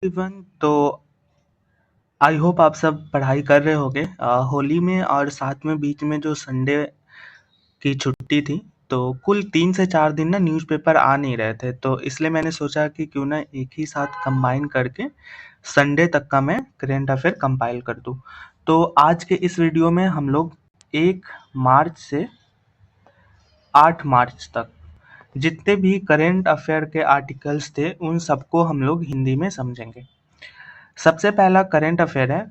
Everyone, तो I hope आप सब पढ़ाई कर रहे होगे होली में, और साथ में बीच में जो संडे की छुट्टी थी, तो कुल 3 से 4 दिन ना न्यूज़पेपर आ नहीं रहे थे, तो इसलिए मैंने सोचा कि क्यों ना एक ही साथ कंबाइन करके संडे तक का मैं करेंट अफेयर कंपाइल कर दूं। तो आज के इस वीडियो में हम लोग 1 मार्च से 8 मार्च तक जितने भी करेंट अफेयर के आर्टिकल्स थे उन सबको हम लोग हिंदी में समझेंगे। सबसे पहला करंट अफेयर है,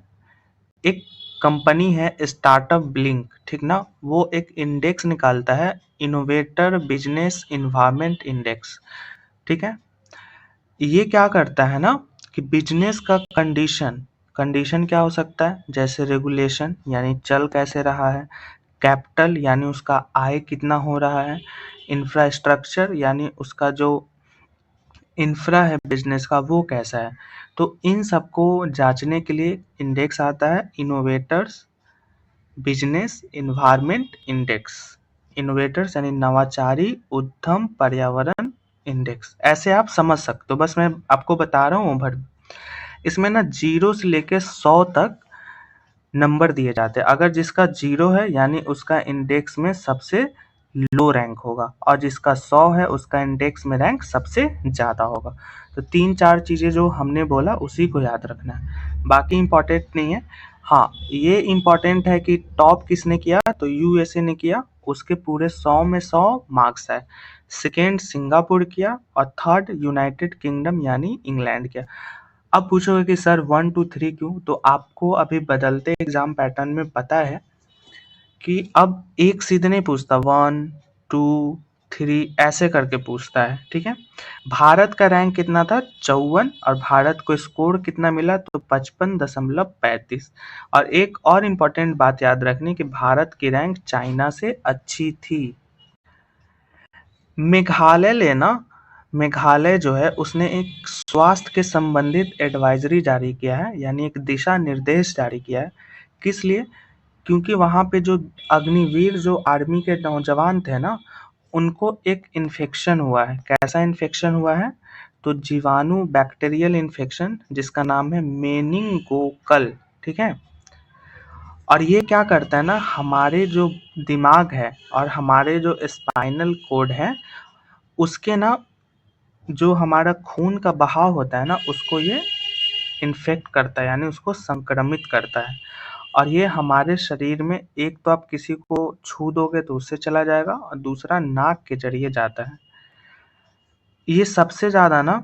एक कंपनी है स्टार्टअप ब्लिंक, ठीक ना, वो एक इंडेक्स निकालता है, इनोवेटर बिजनेस इन्वायरमेंट इंडेक्स, ठीक है। ये क्या करता है ना कि बिजनेस का कंडीशन क्या हो सकता है, जैसे रेगुलेशन यानी चल कैसे रहा है, कैपिटल यानी उसका आय कितना हो रहा है, इंफ्रास्ट्रक्चर यानी उसका जो इंफ्रा है बिजनेस का वो कैसा है। तो इन सबको जांचने के लिए इंडेक्स आता है, innovators business environment index. Innovators यानी नवाचारी उद्यम पर्यावरण इंडेक्स, ऐसे आप समझ सकते हो, बस मैं आपको बता रहा हूँ ओवर। इसमें ना 0 से लेके 100 तक नंबर दिए जाते हैं। अगर जिसका 0 है यानी उसका इंडेक्स में सबसे लो रैंक होगा, और जिसका 100 है उसका इंडेक्स में रैंक सबसे ज़्यादा होगा। तो 3-4 चीज़ें जो हमने बोला उसी को याद रखना है, बाकी इम्पोर्टेंट नहीं है। हाँ, ये इम्पोर्टेंट है कि टॉप किसने किया, तो यूएसए ने किया, उसके पूरे 100 में 100 मार्क्स है। सेकेंड सिंगापुर किया, और थर्ड यूनाइटेड किंगडम यानी इंग्लैंड किया। अब पूछोगे कि सर 1 2 3 क्यों, तो आपको अभी बदलते एग्जाम पैटर्न में पता है कि अब एक सीधे नहीं पूछता, 1 2 3 ऐसे करके पूछता है, ठीक है। भारत का रैंक कितना था, 54, और भारत को स्कोर कितना मिला, तो 55.35। और एक और इम्पोर्टेंट बात याद रखनी कि भारत की रैंक चाइना से अच्छी थी। मेघालय लेना, मेघालय जो है उसने एक स्वास्थ्य के संबंधित एडवाइजरी जारी किया है, यानी एक दिशा निर्देश जारी किया है। किस लिए, क्योंकि वहाँ पे जो अग्निवीर जो आर्मी के नौजवान थे ना, उनको एक इन्फेक्शन हुआ है। कैसा इन्फेक्शन हुआ है, तो जीवाणु बैक्टीरियल इन्फेक्शन, जिसका नाम है मेनिंगोकल, ठीक है। और ये क्या करता है ना, हमारे जो दिमाग है और हमारे जो स्पाइनल कोड है उसके ना जो हमारा खून का बहाव होता है ना, उसको ये इन्फेक्ट करता है, यानी उसको संक्रमित करता है। और ये हमारे शरीर में, एक तो आप किसी को छू दोगे तो उससे चला जाएगा, और दूसरा नाक के जरिए जाता है। ये सबसे ज़्यादा ना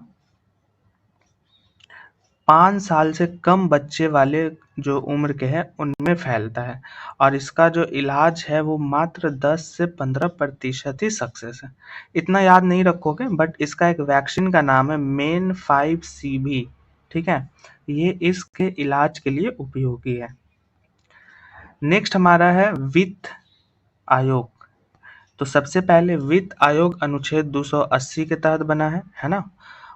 5 साल से कम बच्चे वाले जो उम्र के हैं उनमें फैलता है, और इसका जो इलाज है वो मात्र 10 से 15% ही सक्सेस है। इतना याद नहीं रखोगे, बट इसका एक वैक्सीन का नाम है मेन 5CB, ठीक है। ये इसके इलाज के लिए उपयोगी है। नेक्स्ट हमारा है वित्त आयोग। तो सबसे पहले वित्त आयोग अनुच्छेद 280 के तहत बना है ना,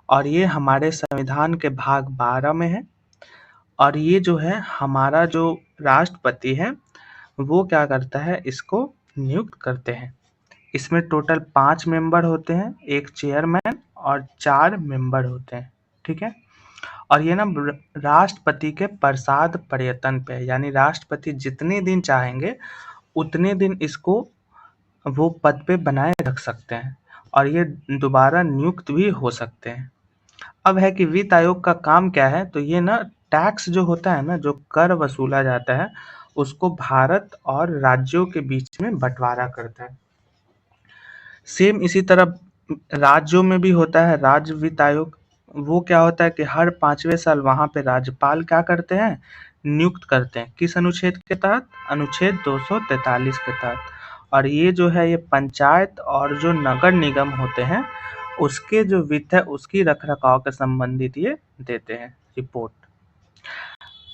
और ये हमारे संविधान के भाग 12 में है। और ये जो है हमारा जो राष्ट्रपति है वो क्या करता है, इसको नियुक्त करते हैं। इसमें टोटल 5 मेंबर होते हैं, एक चेयरमैन और 4 मेंबर होते हैं, ठीक है। और ये ना राष्ट्रपति के प्रसाद पर्यटन पे है, यानी राष्ट्रपति जितने दिन चाहेंगे उतने दिन इसको वो पद पे बनाए रख सकते हैं, और ये दोबारा नियुक्त भी हो सकते हैं। अब है कि वित्त आयोग का काम क्या है, तो ये ना टैक्स जो होता है ना, जो कर वसूला जाता है उसको भारत और राज्यों के बीच में बंटवारा करता है। सेम इसी तरह राज्यों में भी होता है राज्य वित्त आयोग। वो क्या होता है कि हर 5वें साल वहाँ पे राज्यपाल क्या करते हैं, नियुक्त करते हैं। किस अनुच्छेद के तहत, अनुच्छेद 243 के तहत। और ये जो है ये पंचायत और जो नगर निगम होते हैं उसके जो वित्त है उसकी रख रखाव के संबंधित ये देते हैं रिपोर्ट।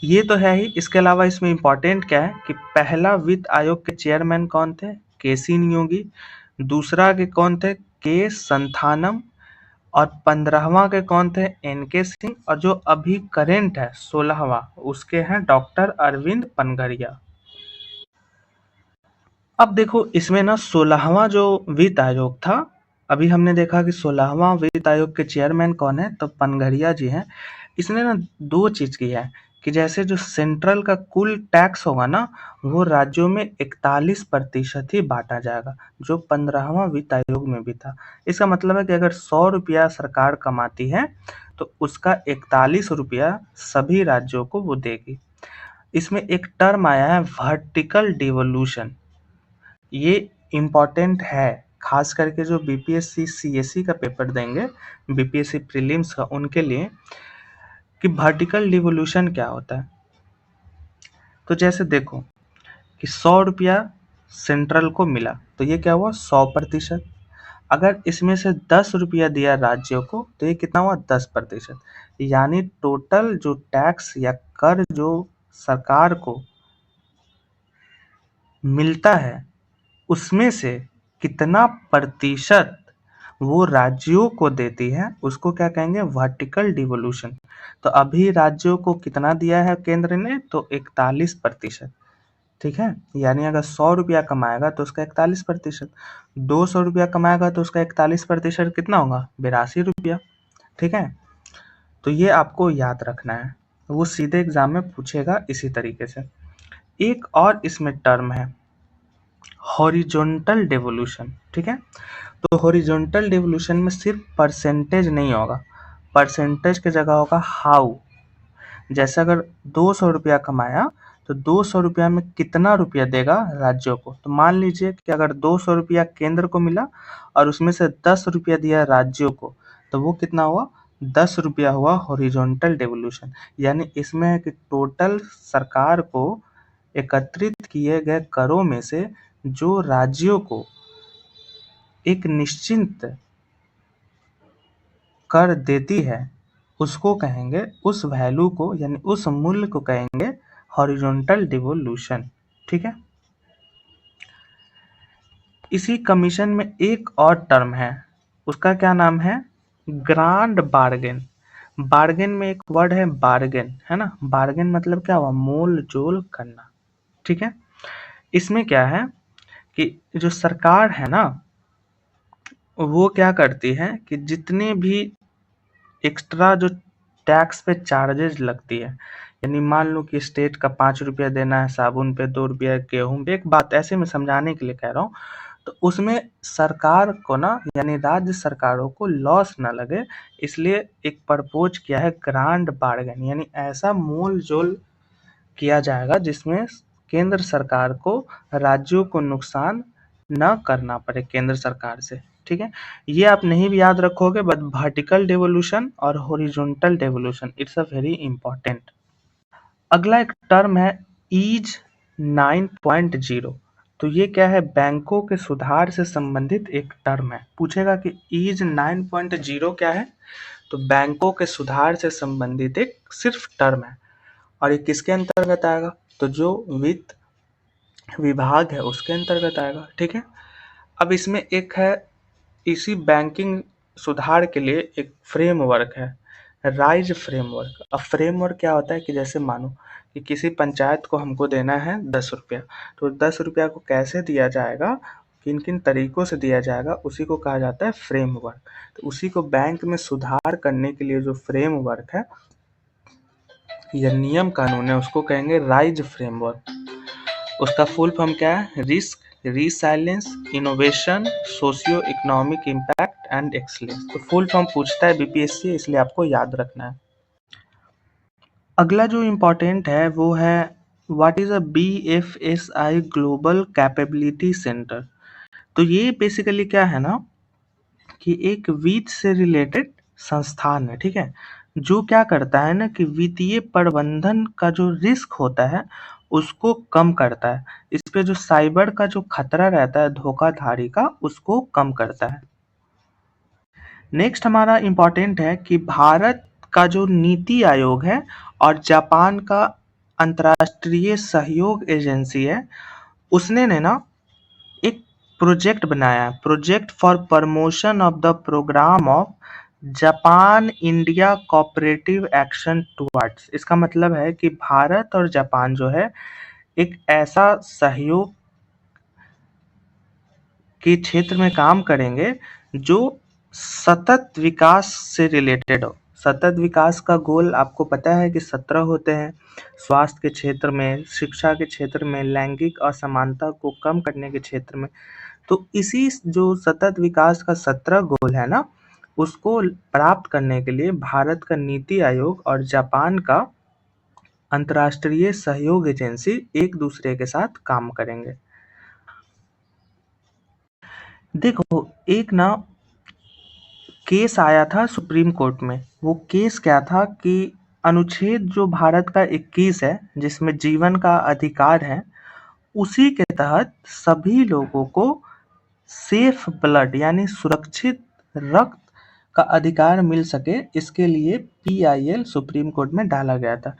ये तो है ही, इसके अलावा इसमें इम्पोर्टेंट क्या है कि पहला वित्त आयोग के चेयरमैन कौन थे, केसी नियोगी। दूसरा के कौन थे, के संथानम। और 15वां के कौन थे, एन.के. सिंह। और जो अभी करेंट है 16वां, उसके हैं डॉक्टर अरविंद पनघरिया। अब देखो इसमें ना 16वां जो वित्त आयोग था, अभी हमने देखा कि 16वां वित्त आयोग के चेयरमैन कौन है, तो पनघरिया जी हैं। इसने ना 2 चीज़ किया है कि जैसे जो सेंट्रल का कुल टैक्स होगा ना, वो राज्यों में 41% ही बाँटा जाएगा, जो 15वां वित्त आयोग में भी था। इसका मतलब है कि अगर ₹100 सरकार कमाती है, तो उसका 41 रुपया सभी राज्यों को वो देगी। इसमें एक टर्म आया है वर्टिकल डिवोल्यूशन। ये इम्पोर्टेंट है, खास करके जो बीपीएससी सीएससी का पेपर देंगे, बीपीएससी प्रीलिम्स का, उनके लिए, कि वर्टिकल डिवोल्यूशन क्या होता है। तो जैसे देखो कि ₹100 सेंट्रल को मिला, तो ये क्या हुआ 100%। अगर इसमें से ₹10 दिया राज्यों को, तो ये कितना हुआ 10%। यानी टोटल जो टैक्स या कर जो सरकार को मिलता है, उसमें से कितना प्रतिशत वो राज्यों को देती है, उसको क्या कहेंगे वर्टिकल डिवोल्यूशन। तो अभी राज्यों को कितना दिया है केंद्र ने, तो 41%। ठीक है, यानी अगर ₹100 कमाएगा तो उसका 41%, ₹200 कमाएगा तो उसका 41% कितना होगा, ₹82। ठीक है, तो ये आपको याद रखना है, वो सीधे एग्जाम में पूछेगा इसी तरीके से। एक और इसमें टर्म है हॉरिजॉन्टल डेवोल्यूशन। ठीक है, तो हॉरिजॉन्टल डेवोल्यूशन में सिर्फ परसेंटेज नहीं होगा, परसेंटेज की जगह होगा हाउ। जैसे अगर ₹200 कमाया, तो ₹200 में कितना रुपया देगा राज्यों को। तो मान लीजिए कि अगर ₹200 केंद्र को मिला और उसमें से ₹10 दिया राज्यों को, तो वो कितना हुआ, ₹10 हुआ हॉरिजॉन्टल डेवोल्यूशन। यानी इसमें है कि टोटल सरकार को एकत्रित किए गए करों में से जो राज्यों को एक निश्चित कर देती है, उसको कहेंगे, उस वैल्यू को यानी उस मूल्य को कहेंगे हॉरिजॉन्टल डिवोल्यूशन। ठीक है, इसी कमीशन में एक और टर्म है, उसका क्या नाम है, ग्रांड बार्गेन। बार्गेन में एक वर्ड है बार्गेन, है ना, बार्गेन मतलब क्या हुआ, मोल जोल करना। ठीक है, इसमें क्या है कि जो सरकार है ना, वो क्या करती है कि जितने भी एक्स्ट्रा जो टैक्स पे चार्जेज लगती है, यानी मान लो कि स्टेट का ₹5 देना है साबुन पे, ₹2 गेहूं पे, एक बात ऐसे में समझाने के लिए कह रहा हूँ, तो उसमें सरकार को ना, यानी राज्य सरकारों को लॉस ना लगे, इसलिए एक प्रपोज किया है ग्रांड बार्गेन, यानी ऐसा मोल जोल किया जाएगा जिसमें केंद्र सरकार को राज्यों को नुकसान न करना पड़े केंद्र सरकार से। ठीक है, ये आप नहीं भी याद रखोगे, बट वर्टिकल डेवोल्यूशन और horizontal devolution it's a very important. अगला एक टर्म है ईज 9.0। तो ये क्या है, बैंकों के सुधार से संबंधित एक टर्म है। पूछेगा कि ईज 9.0 क्या है, तो बैंकों के सुधार से संबंधित एक सिर्फ टर्म है, और ये किसके अंतर्गत आएगा, तो जो वित्त विभाग है उसके अंतर्गत आएगा। ठीक है, अब इसमें एक है, इसी बैंकिंग सुधार के लिए एक फ्रेमवर्क है, राइज फ्रेमवर्क। अब फ्रेमवर्क क्या होता है कि जैसे मानो कि किसी पंचायत को हमको देना है ₹10, तो ₹10 को कैसे दिया जाएगा, किन किन तरीकों से दिया जाएगा, उसी को कहा जाता है फ्रेमवर्क। तो उसी को बैंक में सुधार करने के लिए जो फ्रेमवर्क है या नियम कानून है, उसको कहेंगे राइज फ्रेमवर्क। उसका फुल फॉर्म क्या है, risk, resilience, innovation, socio economic impact and excellence. तो फुल फॉर्म पूछता है बीपीएससी, इसलिए आपको याद रखना है। अगला जो इम्पोर्टेंट है वो है what is a BFSI global capability centre. तो ये बेसिकली क्या है ना, कि एक वित्त से रिलेटेड संस्थान है। ठीक है, जो क्या करता है ना कि वित्तीय प्रबंधन का जो रिस्क होता है उसको कम करता है, इस पे जो साइबर का जो खतरा रहता है धोखाधड़ी का, उसको कम करता है। नेक्स्ट हमारा इम्पोर्टेंट है कि भारत का जो नीति आयोग है और जापान का अंतर्राष्ट्रीय सहयोग एजेंसी है, उसने ने ना एक प्रोजेक्ट बनाया है, project for promotion of the programme of Japan India cooperative action towards. इसका मतलब है कि भारत और जापान जो है एक ऐसा सहयोग के क्षेत्र में काम करेंगे जो सतत विकास से रिलेटेड हो, सतत विकास का गोल आपको पता है कि 17 होते हैं। स्वास्थ्य के क्षेत्र में, शिक्षा के क्षेत्र में, लैंगिक असमानता को कम करने के क्षेत्र में। तो इसी जो सतत विकास का 17 गोल है ना, उसको प्राप्त करने के लिए भारत का नीति आयोग और जापान का अंतर्राष्ट्रीय सहयोग एजेंसी एक दूसरे के साथ काम करेंगे। देखो, एक ना केस आया था सुप्रीम कोर्ट में। वो केस क्या था कि अनुच्छेद जो भारत का 21 है, जिसमें जीवन का अधिकार है, उसी के तहत सभी लोगों को सेफ ब्लड यानी सुरक्षित रक्त का अधिकार मिल सके, इसके लिए PIL सुप्रीम कोर्ट में डाला गया था,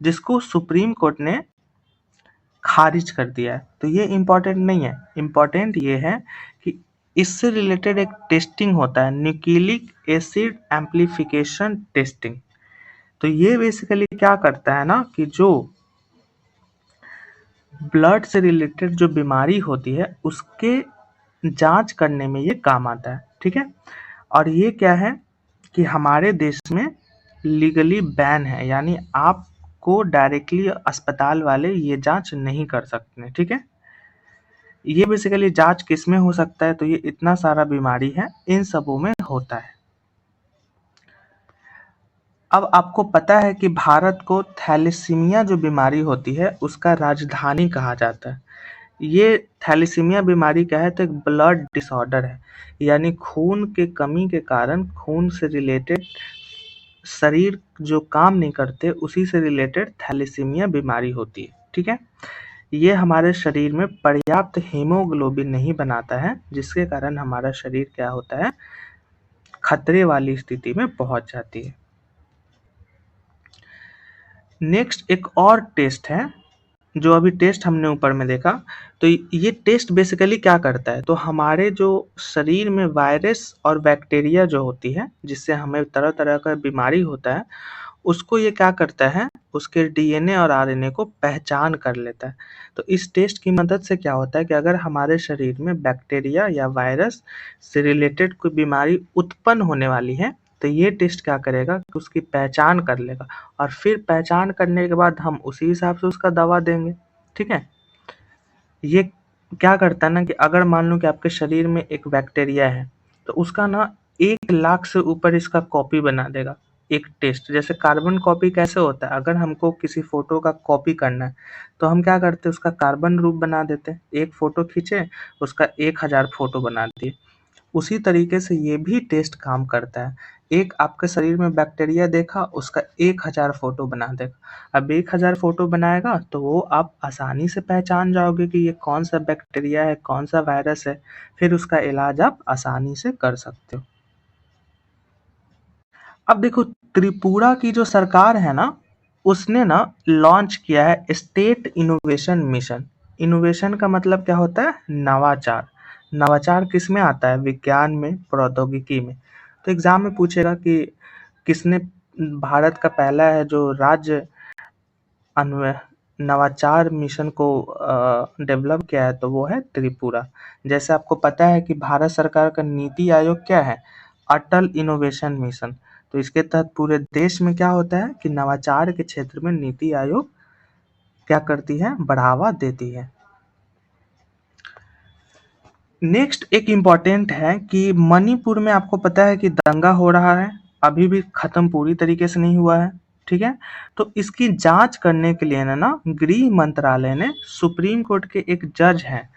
जिसको सुप्रीम कोर्ट ने खारिज कर दिया है। तो ये इम्पोर्टेंट नहीं है। इम्पोर्टेंट ये है कि इससे रिलेटेड एक टेस्टिंग होता है, न्यूक्लिक एसिड एम्प्लीफिकेशन टेस्टिंग। तो ये बेसिकली क्या करता है ना कि जो ब्लड से रिलेटेड जो बीमारी होती है उसके जांच करने में ये काम आता है। ठीक है, और ये क्या है कि हमारे देश में लीगली बैन है, यानी आपको डायरेक्टली अस्पताल वाले ये जांच नहीं कर सकते। ठीक है, ये बेसिकली जांच किस में हो सकता है, तो ये इतना सारा बीमारी है, इन सबों में होता है। अब आपको पता है कि भारत को थैलेसीमिया जो बीमारी होती है उसका राजधानी कहा जाता है। ये थैलेसीमिया बीमारी क्या है, तो एक ब्लड डिसऑर्डर है, यानी खून के कमी के कारण खून से रिलेटेड शरीर जो काम नहीं करते उसी से रिलेटेड थैलेसीमिया बीमारी होती है। ठीक है, ये हमारे शरीर में पर्याप्त हीमोग्लोबिन नहीं बनाता है, जिसके कारण हमारा शरीर क्या होता है, खतरे वाली स्थिति में पहुंच जाती है। नेक्स्ट एक और टेस्ट है, जो अभी टेस्ट हमने ऊपर में देखा। तो ये टेस्ट बेसिकली क्या करता है, तो हमारे जो शरीर में वायरस और बैक्टीरिया जो होती है, जिससे हमें तरह तरह का बीमारी होता है, उसको ये क्या करता है, उसके DNA और RNA को पहचान कर लेता है। तो इस टेस्ट की मदद से क्या होता है कि अगर हमारे शरीर में बैक्टीरिया या वायरस से रिलेटेड कोई बीमारी उत्पन्न होने वाली है, तो ये टेस्ट क्या करेगा कि उसकी पहचान कर लेगा, और फिर पहचान करने के बाद हम उसी हिसाब से उसका दवा देंगे। ठीक है, ये क्या करता है ना कि अगर मान लो कि आपके शरीर में एक बैक्टीरिया है, तो उसका ना 1,00,000 से ऊपर इसका कॉपी बना देगा। एक टेस्ट जैसे कार्बन कॉपी कैसे होता है, अगर हमको किसी फोटो का कॉपी करना है तो हम क्या करते हैं, उसका कार्बन रूप बना देते हैं। एक फोटो खींचे, उसका 1,000 फोटो बना दिए। उसी तरीके से ये भी टेस्ट काम करता है। एक आपके शरीर में बैक्टीरिया देखा, उसका 1,000 फोटो बना देगा। अब 1,000 फोटो बनाएगा तो वो आप आसानी से पहचान जाओगे कि ये कौन सा बैक्टीरिया है, कौन सा वायरस है, फिर उसका इलाज आप आसानी से कर सकते हो। अब देखो, त्रिपुरा की जो सरकार है ना, उसने ना लॉन्च किया है स्टेट इनोवेशन मिशन। इनोवेशन का मतलब क्या होता है, नवाचार। नवाचार किस में आता है, विज्ञान में, प्रौद्योगिकी में। तो एग्जाम में पूछेगा कि किसने भारत का पहला है जो राज्य नवाचार मिशन को डेवलप किया है, तो वो है त्रिपुरा। जैसे आपको पता है कि भारत सरकार का नीति आयोग क्या है, अटल इनोवेशन मिशन। तो इसके तहत पूरे देश में क्या होता है कि नवाचार के क्षेत्र में नीति आयोग क्या करती है, बढ़ावा देती है। नेक्स्ट एक इम्पॉर्टेंट है कि मणिपुर में आपको पता है कि दंगा हो रहा है, अभी भी खत्म पूरी तरीके से नहीं हुआ है। ठीक है, तो इसकी जांच करने के लिए ना गृह मंत्रालय ने सुप्रीम कोर्ट के एक जज हैं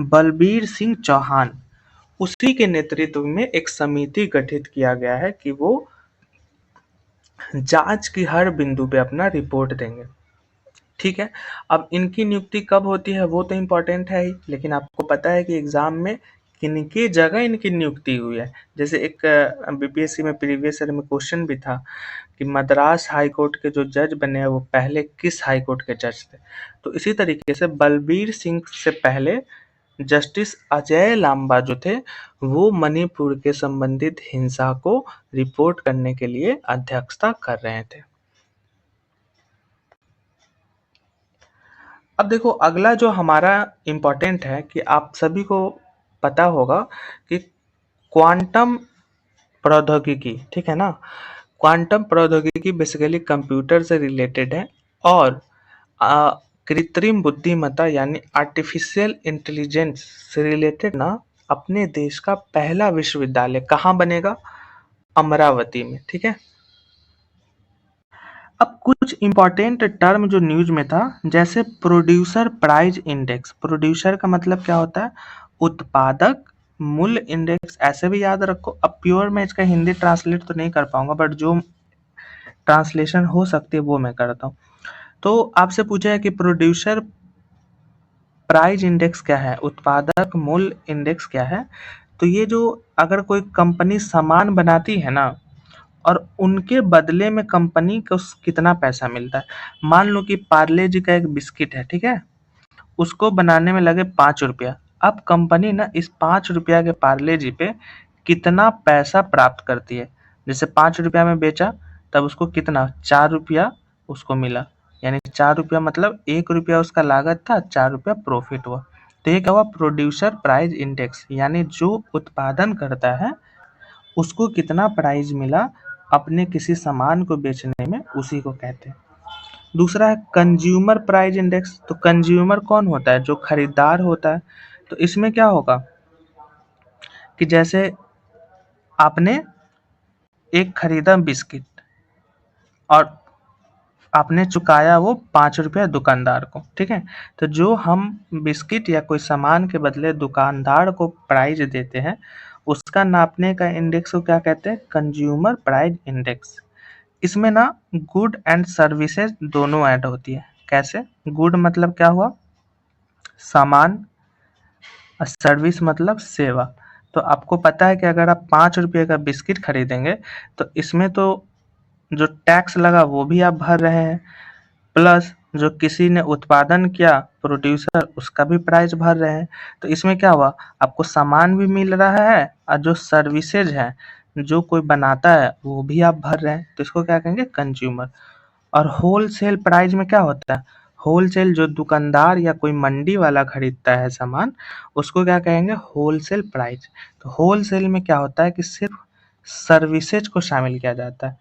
बलबीर सिंह चौहान, उसी के नेतृत्व में एक समिति गठित किया गया है कि वो जांच की हर बिंदु पे अपना रिपोर्ट देंगे। ठीक है, अब इनकी नियुक्ति कब होती है वो तो इम्पोर्टेंट है ही, लेकिन आपको पता है कि एग्जाम में किनकी जगह इनकी नियुक्ति हुई है। जैसे एक BPSC में प्रीवियस ईयर में क्वेश्चन भी था कि मद्रास हाई कोर्ट के जो जज बने हैं वो पहले किस हाई कोर्ट के जज थे। तो इसी तरीके से बलबीर सिंह से पहले जस्टिस अजय लांबा जो थे, वो मणिपुर के संबंधित हिंसा को रिपोर्ट करने के लिए अध्यक्षता कर रहे थे। अब देखो, अगला जो हमारा इम्पोर्टेंट है कि आप सभी को पता होगा कि क्वांटम प्रौद्योगिकी, ठीक है ना, क्वांटम प्रौद्योगिकी बेसिकली कंप्यूटर से रिलेटेड है और आ, कृत्रिम बुद्धिमत्ता यानी आर्टिफिशियल इंटेलिजेंस से रिलेटेड ना अपने देश का पहला विश्वविद्यालय कहाँ बनेगा? अमरावती में। ठीक है। अब कुछ इंपॉर्टेंट टर्म जो न्यूज में था, जैसे प्रोड्यूसर प्राइस इंडेक्स। प्रोड्यूसर का मतलब क्या होता है? उत्पादक मूल्य इंडेक्स, ऐसे भी याद रखो। अब प्योर मैं इसका हिंदी ट्रांसलेट तो नहीं कर पाऊंगा, बट जो ट्रांसलेशन हो सकती है वो मैं करता हूँ। तो आपसे पूछा है कि प्रोड्यूसर प्राइस इंडेक्स क्या है, उत्पादक मूल्य इंडेक्स क्या है। तो ये जो अगर कोई कंपनी सामान बनाती है ना और उनके बदले में कंपनी को कितना पैसा मिलता है। मान लो कि पार्ले जी का एक बिस्किट है, ठीक है, उसको बनाने में लगे 5 रुपया। अब कंपनी ना इस 5 रुपया के पार्ले जी पे कितना पैसा प्राप्त करती है। जैसे 5 रुपया में बेचा, तब उसको कितना, 4 रुपया उसको मिला। यानी 4 रुपया मतलब 1 रुपया उसका लागत था, 4 रुपया प्रॉफिट हुआ। तो ये क्या हुआ? प्रोड्यूसर प्राइस इंडेक्स, यानी जो उत्पादन करता है उसको कितना प्राइस मिला अपने किसी सामान को बेचने में, उसी को कहते हैं। दूसरा है कंज्यूमर प्राइस इंडेक्स। तो कंज्यूमर कौन होता है? जो खरीदार होता है। तो इसमें क्या होगा कि जैसे आपने एक खरीदा बिस्किट और आपने चुकाया वो 5 रुपया दुकानदार को, ठीक है। तो जो हम बिस्किट या कोई सामान के बदले दुकानदार को प्राइस देते हैं, उसका नापने का इंडेक्स को क्या कहते हैं? Consumer price index. इसमें ना गुड एंड सर्विसेज दोनों ऐड होती है। कैसे? गुड मतलब क्या हुआ? सामान, और सर्विस मतलब सेवा। तो आपको पता है कि अगर आप 5 रुपये का बिस्किट खरीदेंगे तो इसमें तो जो टैक्स लगा वो भी आप भर रहे हैं, प्लस जो किसी ने उत्पादन किया प्रोड्यूसर, उसका भी प्राइस भर रहे हैं। तो इसमें क्या हुआ? आपको सामान भी मिल रहा है और जो सर्विसेज है जो कोई बनाता है वो भी आप भर रहे हैं। तो इसको क्या कहेंगे? कंज्यूमर। और होलसेल प्राइस में क्या होता है? होलसेल जो दुकानदार या कोई मंडी वाला खरीदता है सामान, उसको क्या कहेंगे? Wholesale price. तो होलसेल में क्या होता है कि सिर्फ सर्विसेज को शामिल किया जाता है,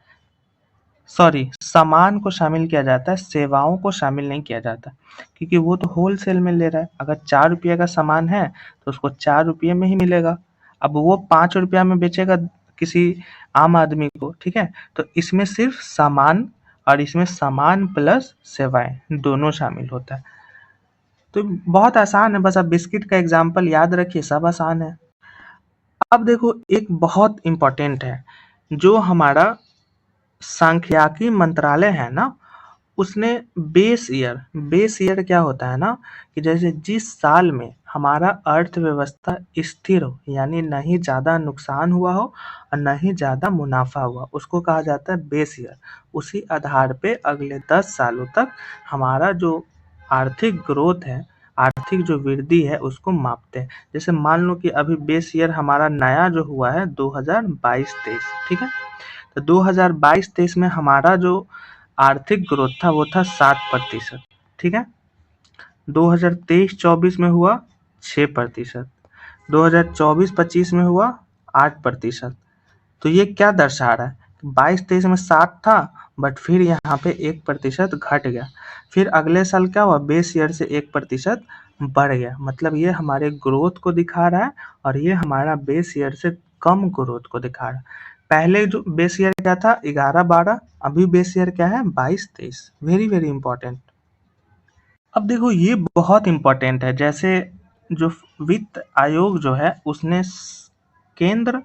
सॉरी, सामान को शामिल किया जाता है, सेवाओं को शामिल नहीं किया जाता, क्योंकि वो तो होलसेल में ले रहा है। अगर 4 रुपये का सामान है तो उसको 4 रुपये में ही मिलेगा। अब वो 5 रुपया में बेचेगा किसी आम आदमी को, ठीक है। तो इसमें सिर्फ सामान, और इसमें सामान प्लस सेवाएं दोनों शामिल होता है। तो बहुत आसान है, बस आप बिस्किट का एग्जाम्पल याद रखिए, सब आसान है। अब देखो एक बहुत इम्पोर्टेंट है, जो हमारा सांख्यिकी मंत्रालय है ना, उसने बेस ईयर क्या होता है ना, कि जैसे जिस साल में हमारा अर्थव्यवस्था स्थिर हो, यानी न ही ज़्यादा नुकसान हुआ हो और न ही ज़्यादा मुनाफा हुआ, उसको कहा जाता है बेस ईयर। उसी आधार पे अगले 10 सालों तक हमारा जो आर्थिक ग्रोथ है, आर्थिक जो वृद्धि है, उसको मापते हैं। जैसे मान लो कि अभी बेस ईयर हमारा नया जो हुआ है 2022-23, ठीक है। तो 2022-23 में हमारा जो आर्थिक ग्रोथ था वो था 7%, ठीक है। 2023-24 में हुआ 6%, 2024-25 में हुआ 8%। तो ये क्या दर्शा रहा है? 22-23 में 7 था, बट फिर यहाँ पे 1% घट गया। फिर अगले साल क्या हुआ? बेस ईयर से 1% बढ़ गया। मतलब ये हमारे ग्रोथ को दिखा रहा है और ये हमारा बेस ईयर से कम ग्रोथ को दिखा रहा है। पहले जो बेस ईयर क्या था? 11-12, अभी बेस ईयर क्या है? 22-23। Very very important. अब देखो ये बहुत इम्पोर्टेंट है, जैसे जो वित्त आयोग जो है उसने केंद्र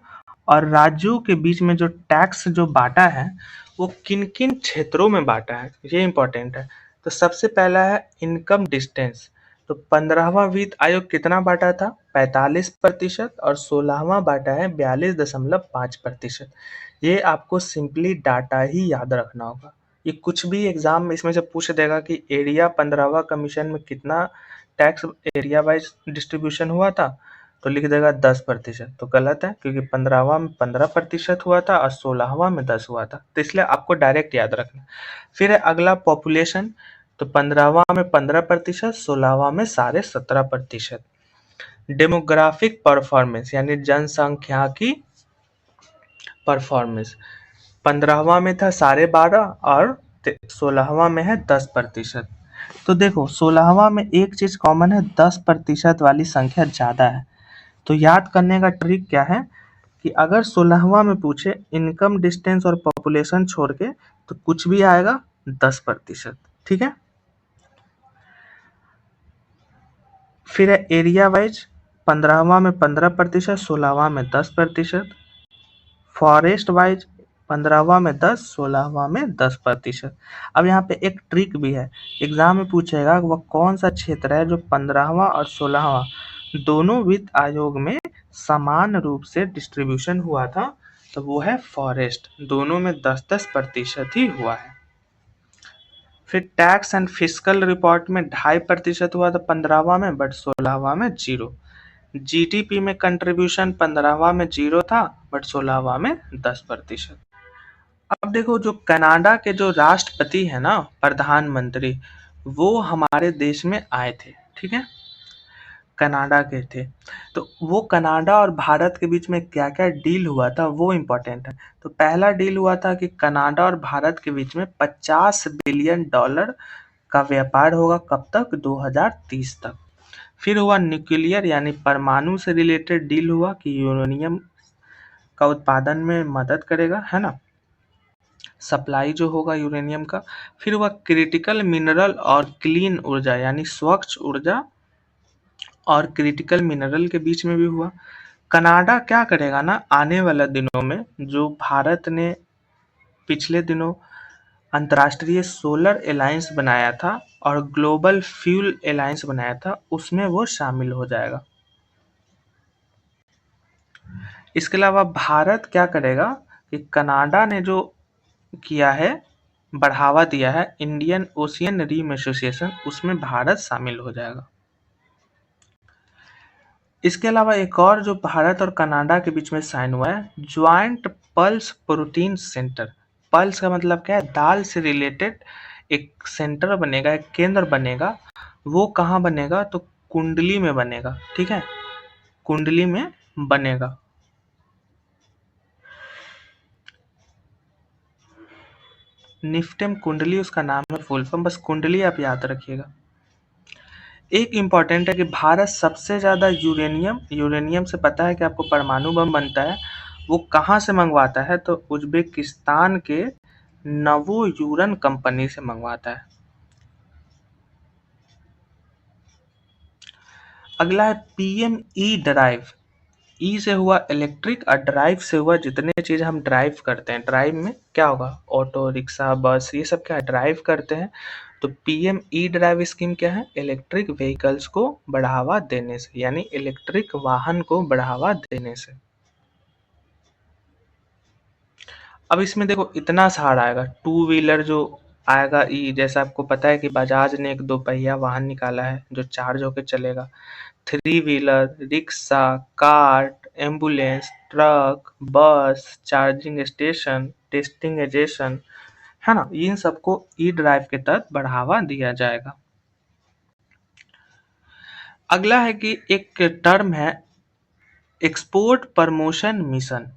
और राज्यों के बीच में जो टैक्स जो बांटा है वो किन किन क्षेत्रों में बांटा है, ये इम्पोर्टेंट है। तो सबसे पहला है इनकम डिस्टेंस। तो 15वां वित्त आयोग कितना बांटा था? 45%, और 16वां बांटा है 42.5%। ये आपको सिंपली डाटा ही याद रखना होगा। ये कुछ भी एग्जाम में इसमें से पूछ देगा कि एरिया 15वां कमीशन में कितना टैक्स एरिया वाइज डिस्ट्रीब्यूशन हुआ था, तो लिख देगा 10%। तो गलत है, क्योंकि 15वां में 15% हुआ था और 16वां में 10 हुआ था। तो इसलिए आपको डायरेक्ट याद रखना। फिर है अगला पॉपुलेशन। तो 15वां में 15%, 16वां में 17.5%। डेमोग्राफिक परफॉर्मेंस यानी जनसंख्या की परफॉर्मेंस। 15वां में था 12.5 और 16वां में है 10%। तो देखो 16वां में एक चीज कॉमन है, 10% वाली संख्या ज्यादा है। तो याद करने का ट्रिक क्या है कि अगर 16वां में पूछे इनकम, डिस्टेंस और पॉपुलेशन छोड़ के तो कुछ भी आएगा 10%। ठीक है। फिर है एरिया वाइज, 15वां में 15%, 16वां में 10%। फॉरेस्ट वाइज 15वां में 10, 16वां में 10%। अब यहाँ पे एक ट्रिक भी है, एग्जाम में पूछेगा वह कौन सा क्षेत्र है जो 15वां और 16वां दोनों वित्त आयोग में समान रूप से डिस्ट्रीब्यूशन हुआ था, तो वो है फॉरेस्ट, दोनों में 10-10% ही हुआ है। फिर टैक्स एंड फिस्कल रिपोर्ट में 2.5% हुआ था 15वां में, बट 16वां में 0। जीडीपी में कंट्रीब्यूशन 15वां में 0 था, बट 16वां में 10%। अब देखो जो कनाडा के जो राष्ट्रपति है ना, प्रधानमंत्री, वो हमारे देश में आए थे। ठीक है, कनाडा के थे। तो वो कनाडा और भारत के बीच में क्या क्या डील हुआ था वो इम्पोर्टेंट है। तो पहला डील हुआ था कि कनाडा और भारत के बीच में $50 बिलियन का व्यापार होगा, कब तक, 2030 तक। फिर हुआ न्यूक्लियर यानी परमाणु से रिलेटेड डील हुआ कि यूरेनियम का उत्पादन में मदद करेगा, है ना, सप्लाई जो होगा यूरेनियम का। फिर हुआ क्रिटिकल मिनरल और क्लीन ऊर्जा यानी स्वच्छ ऊर्जा और क्रिटिकल मिनरल के बीच में भी हुआ। कनाडा क्या करेगा ना, आने वाले दिनों में जो भारत ने पिछले दिनों अंतर्राष्ट्रीय सोलर अलायंस बनाया था और ग्लोबल फ्यूल अलायंस बनाया था, उसमें वो शामिल हो जाएगा। इसके अलावा भारत क्या करेगा कि कनाडा ने जो किया है, बढ़ावा दिया है इंडियन ओशियन रिम एसोसिएशन, उसमें भारत शामिल हो जाएगा। इसके अलावा एक और जो भारत और कनाडा के बीच में साइन हुआ है, joint pulse protein centre. Pulse का मतलब क्या है, दाल से रिलेटेड एक सेंटर बनेगा, एक केंद्र बनेगा। वो कहाँ बनेगा, तो कुंडली में बनेगा। ठीक है, कुंडली में बनेगा। निफ्टेम कुंडली उसका नाम है, फुल फॉर्म, बस कुंडली आप याद रखिएगा। एक इम्पॉर्टेंट है कि भारत सबसे ज़्यादा यूरेनियम से पता है कि आपको परमाणु बम बनता है, वो कहाँ से मंगवाता है, तो उज्बेकिस्तान के नवोयूरन कंपनी से मंगवाता है। अगला है पीएम ई ड्राइव। ई से हुआ इलेक्ट्रिक और ड्राइव से हुआ जितने चीज हम ड्राइव करते हैं, ड्राइव में क्या होगा, ऑटो रिक्शा बस, ये सब क्या ड्राइव करते हैं। तो पीएम ई ड्राइव स्कीम क्या है, इलेक्ट्रिक व्हीकल्स को बढ़ावा देने से, यानी इलेक्ट्रिक वाहन को बढ़ावा देने से। अब इसमें देखो इतना सारा आएगा, टू व्हीलर जो आएगा ई, जैसा आपको पता है कि बजाज ने एक 2 पहिया वाहन निकाला है जो चार्ज होकर चलेगा। 3 wheeler, rickshaw, cart, ambulance, truck, बस, चार्जिंग स्टेशन, टेस्टिंग एजेशन, है ना, इन सबको ई ड्राइव के तहत बढ़ावा दिया जाएगा। अगला है कि एक टर्म है एक्सपोर्ट प्रमोशन मिशन।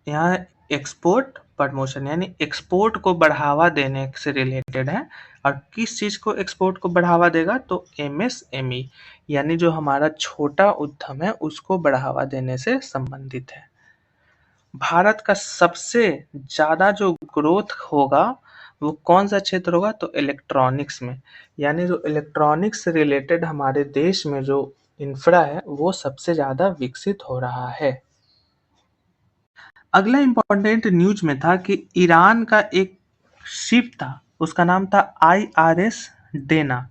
यहाँ एक्सपोर्ट प्रमोशन यानी एक्सपोर्ट को बढ़ावा देने से रिलेटेड है। और किस चीज को एक्सपोर्ट को बढ़ावा देगा, तो एमएसएमई यानी जो हमारा छोटा उद्यम है उसको बढ़ावा देने से संबंधित है। भारत का सबसे ज्यादा जो ग्रोथ होगा वो कौन सा क्षेत्र होगा, तो इलेक्ट्रॉनिक्स में, यानी जो इलेक्ट्रॉनिक्स से रिलेटेड हमारे देश में जो इंफ्रा है वो सबसे ज्यादा विकसित हो रहा है। अगला इम्पोर्टेंट न्यूज में था कि ईरान का एक शिप था, उसका नाम था IRS डेना।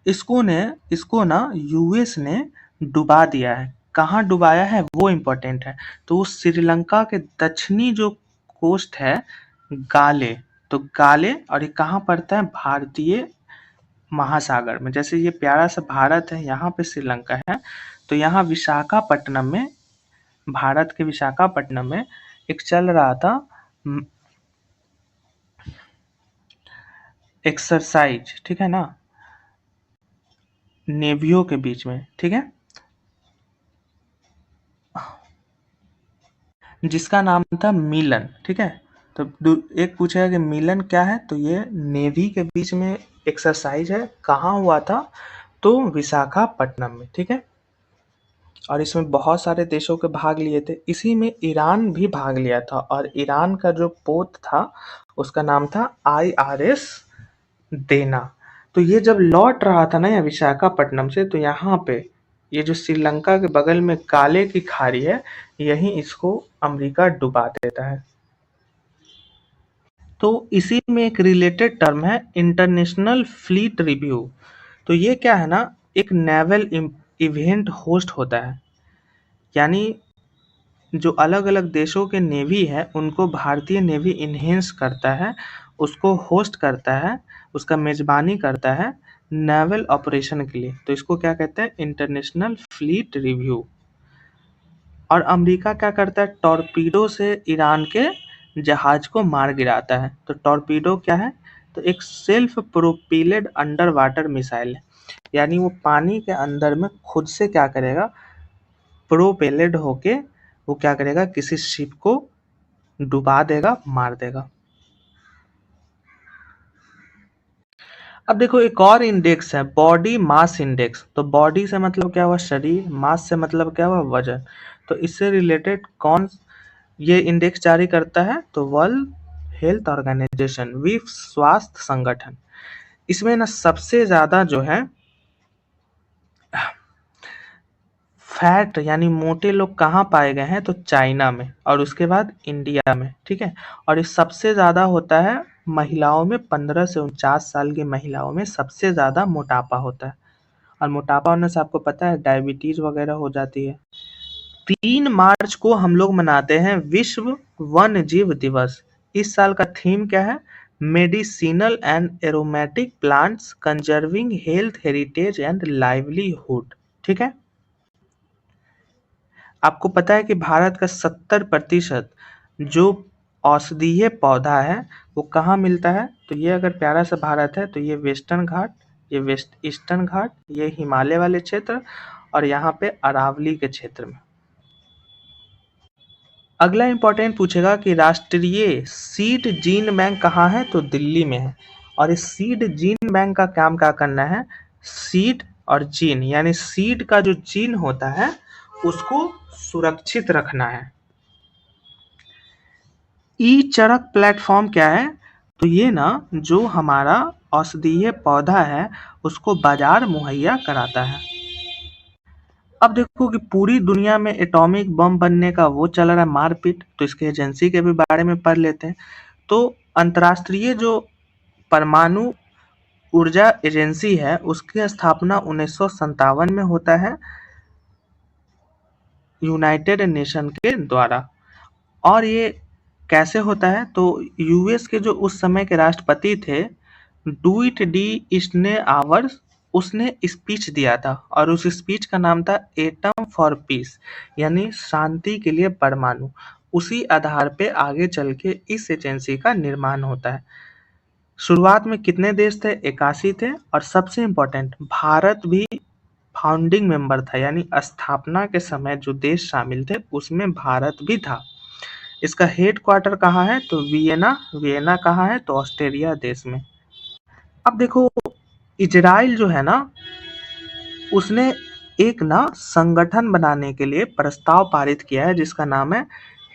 इसको ना यूएस ने डुबा दिया है। कहाँ डुबाया है वो इम्पोर्टेंट है। तो वो श्रीलंका के दक्षिणी जो कोस्ट है, गाले, तो गाले, और ये कहाँ पड़ता है, भारतीय महासागर में। जैसे ये प्यारा सा भारत है, यहाँ पे श्रीलंका है, तो यहाँ विशाखापट्टनम में, भारत के विशाखापट्टनम में एक चल रहा था एक्सरसाइज, ठीक है ना, नेवियों के बीच में, ठीक है, जिसका नाम था मिलन। ठीक है, तो एक पूछेगा कि मिलन क्या है, तो ये नेवी के बीच में एक्सरसाइज है। कहाँ हुआ था, तो विशाखापट्टनम में, ठीक है। और इसमें बहुत सारे देशों के भाग लिए थे, इसी में ईरान भी भाग लिया था, और ईरान का जो पोत था उसका नाम था IRS देना। तो ये जब लौट रहा था ना या विशाखापट्टनम से, तो यहाँ पे ये जो श्रीलंका के बगल में काले की खाड़ी है, यही इसको अमेरिका डुबा देता है। तो इसी में एक रिलेटेड टर्म है इंटरनेशनल फ्लीट रिव्यू। तो ये क्या है ना, एक नेवल इवेंट होस्ट होता है, यानी जो अलग अलग देशों के नेवी है उनको भारतीय नेवी इन्हेंस करता है, उसको होस्ट करता है, उसका मेजबानी करता है नेवल ऑपरेशन के लिए। तो इसको क्या कहते हैं, इंटरनेशनल फ्लीट रिव्यू। और अमेरिका क्या करता है, टॉर्पीडो से ईरान के जहाज को मार गिराता है। तो टॉर्पीडो क्या है, तो एक सेल्फ प्रोपेलेड अंडर वाटर मिसाइल है, यानी वो पानी के अंदर में खुद से क्या करेगा, प्रोपेलेड होके वो क्या करेगा, किसी शिप को डुबा देगा, मार देगा। अब देखो एक और इंडेक्स है, बॉडी मास इंडेक्स। तो बॉडी से मतलब क्या हुआ, शरीर, मास से मतलब क्या हुआ, वजन। तो इससे रिलेटेड कौन ये इंडेक्स जारी करता है, तो वर्ल्ड हेल्थ ऑर्गेनाइजेशन, विश्व स्वास्थ्य संगठन। इसमें ना सबसे ज्यादा जो है फैट यानी मोटे लोग कहाँ पाए गए हैं, तो चाइना में, और उसके बाद इंडिया में, ठीक है। और ये सबसे ज्यादा होता है महिलाओं में, 15 से 49 साल की महिलाओं में सबसे ज्यादा मोटापा होता है। और मोटापा होने से आपको पता है डायबिटीज वगैरह हो जाती है। 3 मार्च को हम लोग मनाते हैं विश्व वन्य जीव दिवस। इस साल का थीम क्या है, medicinal and aromatic plants conserving health heritage and livelihood, ठीक है। आपको पता है कि भारत का 70% जो औषधीय पौधा है वो कहाँ मिलता है, तो ये अगर प्यारा सा भारत है तो ये वेस्टर्न घाट, ये वेस्ट ईस्टर्न घाट, ये हिमालय वाले क्षेत्र, और यहाँ पे अरावली के क्षेत्र में। अगला इंपॉर्टेंट पूछेगा कि राष्ट्रीय सीड जीन बैंक कहाँ है, तो दिल्ली में है। और इस सीड जीन बैंक का काम क्या करना है, सीड और जीन यानी सीड का जो जीन होता है उसको सुरक्षित रखना है। ई चरक प्लेटफॉर्म क्या है, तो ये ना जो हमारा औषधीय पौधा है उसको बाजार मुहैया कराता है। अब देखो कि पूरी दुनिया में एटॉमिक बम बनने का वो चल रहा है मारपीट, तो इसके एजेंसी के भी बारे में पढ़ लेते हैं। तो अंतर्राष्ट्रीय जो परमाणु ऊर्जा एजेंसी है उसकी स्थापना 1957 में होता है यूनाइटेड नेशन के द्वारा। और ये कैसे होता है, तो यूएस के जो उस समय के राष्ट्रपति थे डूइट डी ईस्टनआवर, उसने स्पीच दिया था, और उस स्पीच का नाम था एटम फॉर पीस, यानी शांति के लिए परमाणु। उसी आधार पे आगे चल के इस एजेंसी का निर्माण होता है। शुरुआत में कितने देश थे, 81 थे। और सबसे इम्पोर्टेंट, भारत भी फाउंडिंग मेंबर था, यानी स्थापना के समय जो देश शामिल थे उसमें भारत भी था। इसका हेड क्वार्टर कहाँ है, तो वियना। वियना कहाँ है, तो ऑस्ट्रेलिया देश में। अब देखो इजराइल जो है ना, उसने एक ना संगठन बनाने के लिए प्रस्ताव पारित किया है जिसका नाम है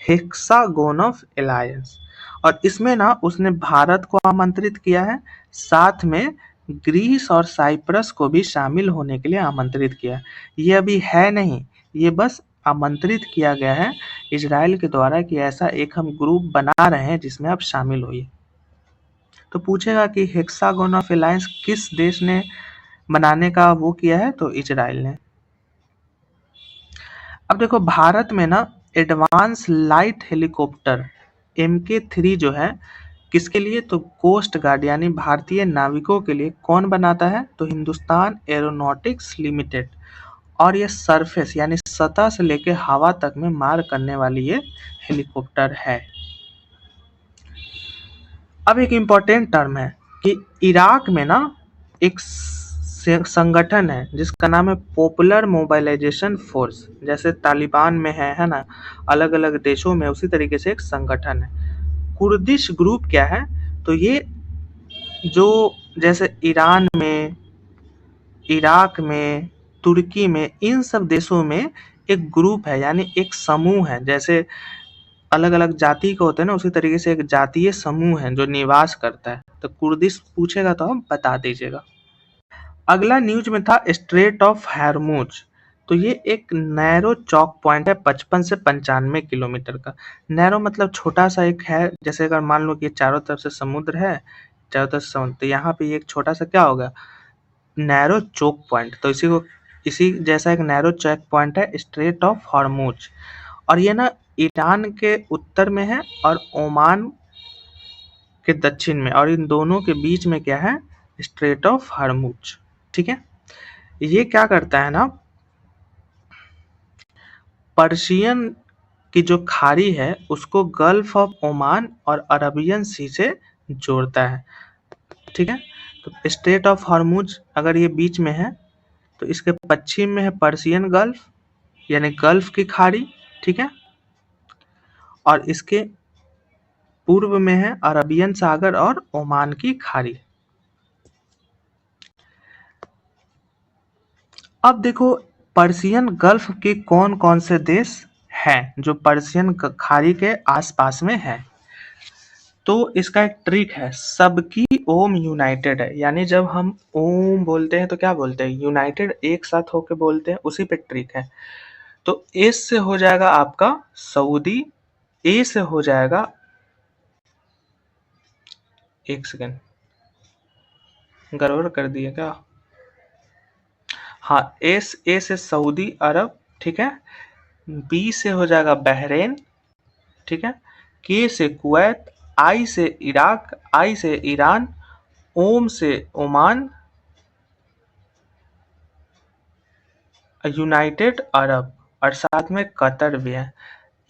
हेक्सागोन ऑफ एलायंस। और इसमें ना उसने भारत को आमंत्रित किया है, साथ में ग्रीस और साइप्रस को भी शामिल होने के लिए आमंत्रित किया है। ये अभी है नहीं, ये बस आमंत्रित किया गया है इजराइल के द्वारा कि ऐसा एक हम ग्रुप बना रहे हैं जिसमें आप शामिल होइए। तो पूछेगा कि हेक्सागोन ऑफ एलायंस किस देश ने बनाने का वो किया है, तो इजराइल ने। अब देखो भारत में ना एडवांस लाइट हेलीकॉप्टर MK3 जो है किसके लिए, तो कोस्ट गार्ड यानी भारतीय नाविकों के लिए कौन बनाता है, तो हिंदुस्तान एरोनॉटिक्स लिमिटेड। और ये सरफेस यानी सतह से लेकर हवा तक में मार करने वाली ये हेलीकॉप्टर है। अब एक इम्पॉर्टेंट टर्म है कि इराक में ना एक संगठन है जिसका नाम है पॉपुलर मोबिलाइजेशन फोर्स। जैसे तालिबान में है ना, अलग अलग देशों में उसी तरीके से एक संगठन है। कुर्दिश ग्रुप क्या है, तो ये जो जैसे ईरान में, इराक में, तुर्की में, इन सब देशों में एक ग्रुप है, यानी एक समूह है। जैसे अलग अलग जाति के होते हैं ना, उसी तरीके से एक जातीय समूह है जो निवास करता है। तो कुर्दिश पूछेगा तो हम बता दीजिएगा। अगला न्यूज में था स्ट्रेट ऑफ हार्मूज। तो ये एक नैरो चौक पॉइंट है 55 से 95 किलोमीटर का। नैरो मतलब छोटा सा एक है, जैसे अगर मान लो कि चारों तरफ से समुद्र है, चारों तरफ से समुद्र, तो यहाँ पे एक छोटा सा क्या होगा, नैरो चौक पॉइंट। तो इसी जैसा एक नैरो चौक पॉइंट है स्ट्रेट ऑफ हॉर्मूज। और ये ना ईरान के उत्तर में है और ओमान के दक्षिण में, और इन दोनों के बीच में क्या है, स्ट्रेट ऑफ हॉर्मूज। ठीक है, ये क्या करता है ना, पर्शियन की जो खाड़ी है उसको गल्फ ऑफ ओमान और अरबियन सी से जोड़ता है। ठीक है, तो स्ट्रेट ऑफ हॉर्मूज अगर ये बीच में है, तो इसके पश्चिम में है पर्शियन गल्फ, यानी गल्फ की खाड़ी। ठीक है, और इसके पूर्व में है अरबियन सागर और ओमान की खाड़ी। अब देखो पर्शियन गल्फ के कौन कौन से देश हैं जो पर्शियन खाड़ी के आसपास में है। तो इसका एक ट्रिक है, सबकी ओम यूनाइटेड है, यानी जब हम ओम बोलते हैं तो क्या बोलते हैं, यूनाइटेड, एक साथ होके बोलते हैं, उसी पे ट्रिक है। तो एस से हो जाएगा आपका सऊदी, ए से हो जाएगा, एक सेकेंड गड़बड़ कर दिए क्या, हाँ, ए से सऊदी अरब। ठीक है, बी से हो जाएगा बहरेन। ठीक है, के से कुवैत, आई से इराक, आई से ईरान, ओम से ओमान, यूनाइटेड अरब, और साथ में कतर भी है।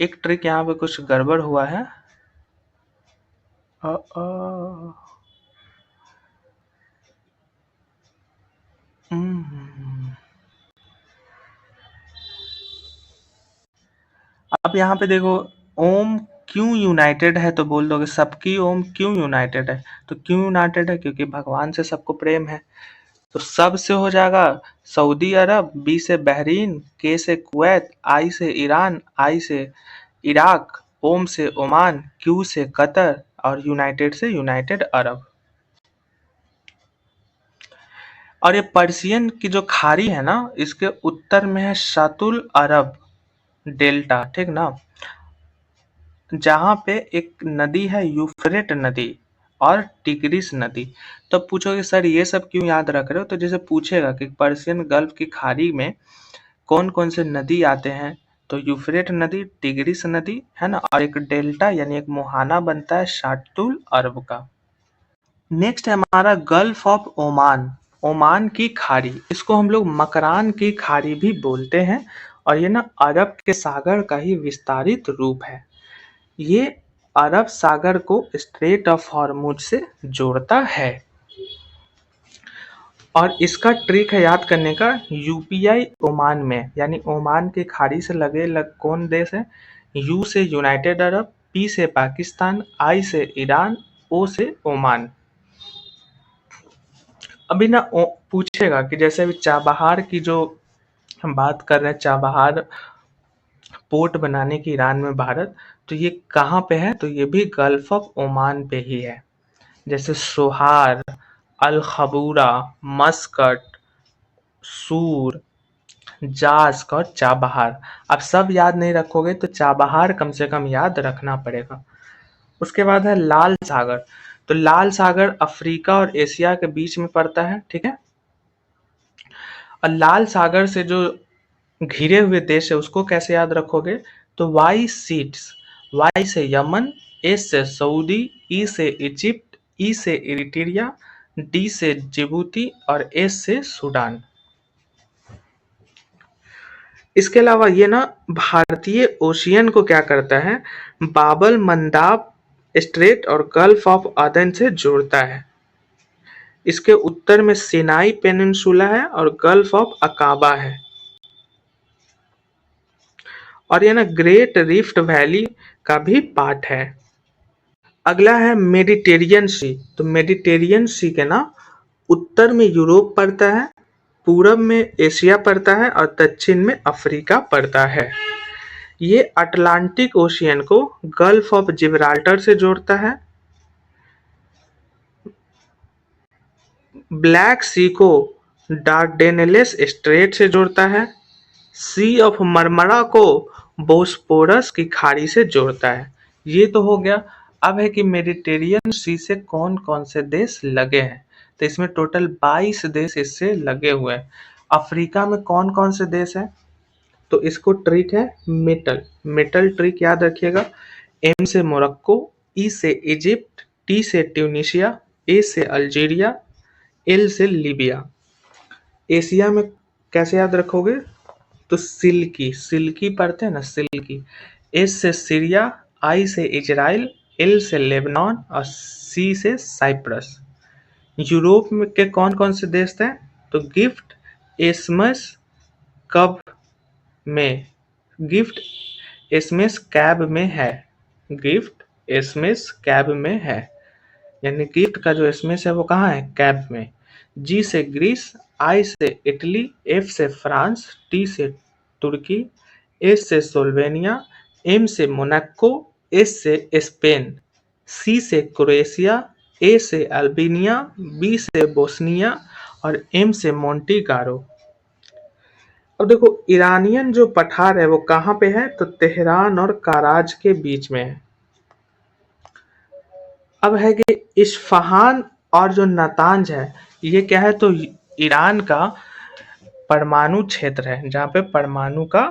एक ट्रिक यहाँ पे कुछ गड़बड़ हुआ है। अ, अ, हम्म, अब यहाँ पे देखो, ओम क्यों यूनाइटेड है, तो बोल दोगे सबकी ओम क्यों यूनाइटेड है, तो क्यों यूनाइटेड है, क्योंकि भगवान से सबको प्रेम है। तो सब से हो जाएगा सऊदी अरब, बी से बहरीन, के से कुवैत, आई से ईरान, आई से इराक, ओम से ओमान, क्यू से कतर, और यूनाइटेड से यूनाइटेड अरब। और ये पर्शियन की जो खाड़ी है ना, इसके उत्तर में है शातुल अरब डेल्टा। ठीक ना, जहाँ पे एक नदी है यूफ्रेट नदी और टिग्रिस नदी। तो पूछोगे सर ये सब क्यों याद रख रहे हो, तो जैसे पूछेगा कि पर्शियन गल्फ की खाड़ी में कौन कौन से नदी आते हैं, तो यूफ्रेट नदी, टिग्रिस नदी है ना, और एक डेल्टा यानी एक मुहाना बनता है शातुल अरब का। नेक्स्ट है हमारा गल्फ ऑफ ओमान, ओमान की खाड़ी, इसको हम लोग मकरान की खाड़ी भी बोलते हैं, और ये ना अरब के सागर का ही विस्तारित रूप है। ये अरब सागर को स्ट्रेट ऑफ हॉर्मुज से जोड़ता है। और इसका ट्रिक है याद करने का, यूपीआई ओमान में, यानी ओमान की खाड़ी से लगे कौन देश है, यू से यूनाइटेड अरब, पी से पाकिस्तान, आई से ईरान, ओ से ओमान। अभी ना पूछेगा कि जैसे अभी चाबहार की जो हम बात कर रहे हैं, चाबहार पोर्ट बनाने की ईरान में भारत, तो ये कहाँ पे है, तो ये भी गल्फ ऑफ ओमान पे ही है। जैसे सोहार, अल खबूरा, मस्कट, सूर, जास्क और चाबहार। अब सब याद नहीं रखोगे तो चाबहार कम से कम याद रखना पड़ेगा। उसके बाद है लाल सागर। तो लाल सागर अफ्रीका और एशिया के बीच में पड़ता है। ठीक है, और लाल सागर से जो घिरे हुए देश है उसको कैसे याद रखोगे, तो वाई सीट्स, वाई से यमन, एस से सऊदी, ई से इजिप्ट, ई से इरिट्रिया, डी से जिबूती और एस से सूडान। इसके अलावा ये ना भारतीय ओशियन को क्या करता है, बाबल मंदाब स्ट्रेट और गल्फ ऑफ अदन से जोड़ता है। इसके उत्तर में सिनाई पेनिनसुला है और गल्फ ऑफ अकाबा है। और ये ना ग्रेट रिफ्ट वैली का भी पार्ट है। अगला है मेडिटेरियन सी। तो मेडिटेरियन सी के ना उत्तर में यूरोप पड़ता है, पूरब में एशिया पड़ता है और दक्षिण में अफ्रीका पड़ता है। ये अटलांटिक ओशियन को गल्फ ऑफ जिब्राल्टर से जोड़ता है, ब्लैक सी को डार्डेनेलेस स्ट्रेट से जोड़ता है, सी ऑफ मरमरा को बोस्पोरस की खाड़ी से जोड़ता है। ये तो हो गया। अब है कि मेडिटेरियन सी से कौन कौन से देश लगे हैं। तो इसमें टोटल 22 देश इससे लगे हुए हैं। अफ्रीका में कौन कौन से देश हैं, तो इसको ट्रिक है मेटल। मेटल ट्रिक याद रखिएगा। एम से मोरक्को, ई से इजिप्ट, टी से ट्यूनिशिया, ए से अल्जीरिया, एल से लीबिया। एशिया में कैसे याद रखोगे, तो सिल्की, सिल्की पढ़ते हैं ना, सिल्की। एस से सीरिया, आई से इजराइल, एल से लेबनान और सी से साइप्रस। यूरोप में के कौन कौन से देश थे, तो गिफ्ट एसमस कब में, गिफ्ट एसमेस कैब में है, गिफ्ट एसमेस कैब में है, यानी गिफ्ट का जो एसमेस है वो कहाँ है, कैब में। जी से ग्रीस, आई से इटली, एफ से फ्रांस, टी से तुर्की, एस से स्लोवेनिया, एम से मोनाको, एस से स्पेन, सी से क्रोएशिया, ए से अल्बानिया, बी से बोस्निया और एम से मोंटीगारो। अब देखो ईरानियन जो पठार है वो कहाँ पे है, तो तेहरान और कराज के बीच में है। अब है कि इस्फहान और जो नातांज है ये क्या है, तो ईरान का परमाणु क्षेत्र है जहाँ पे परमाणु का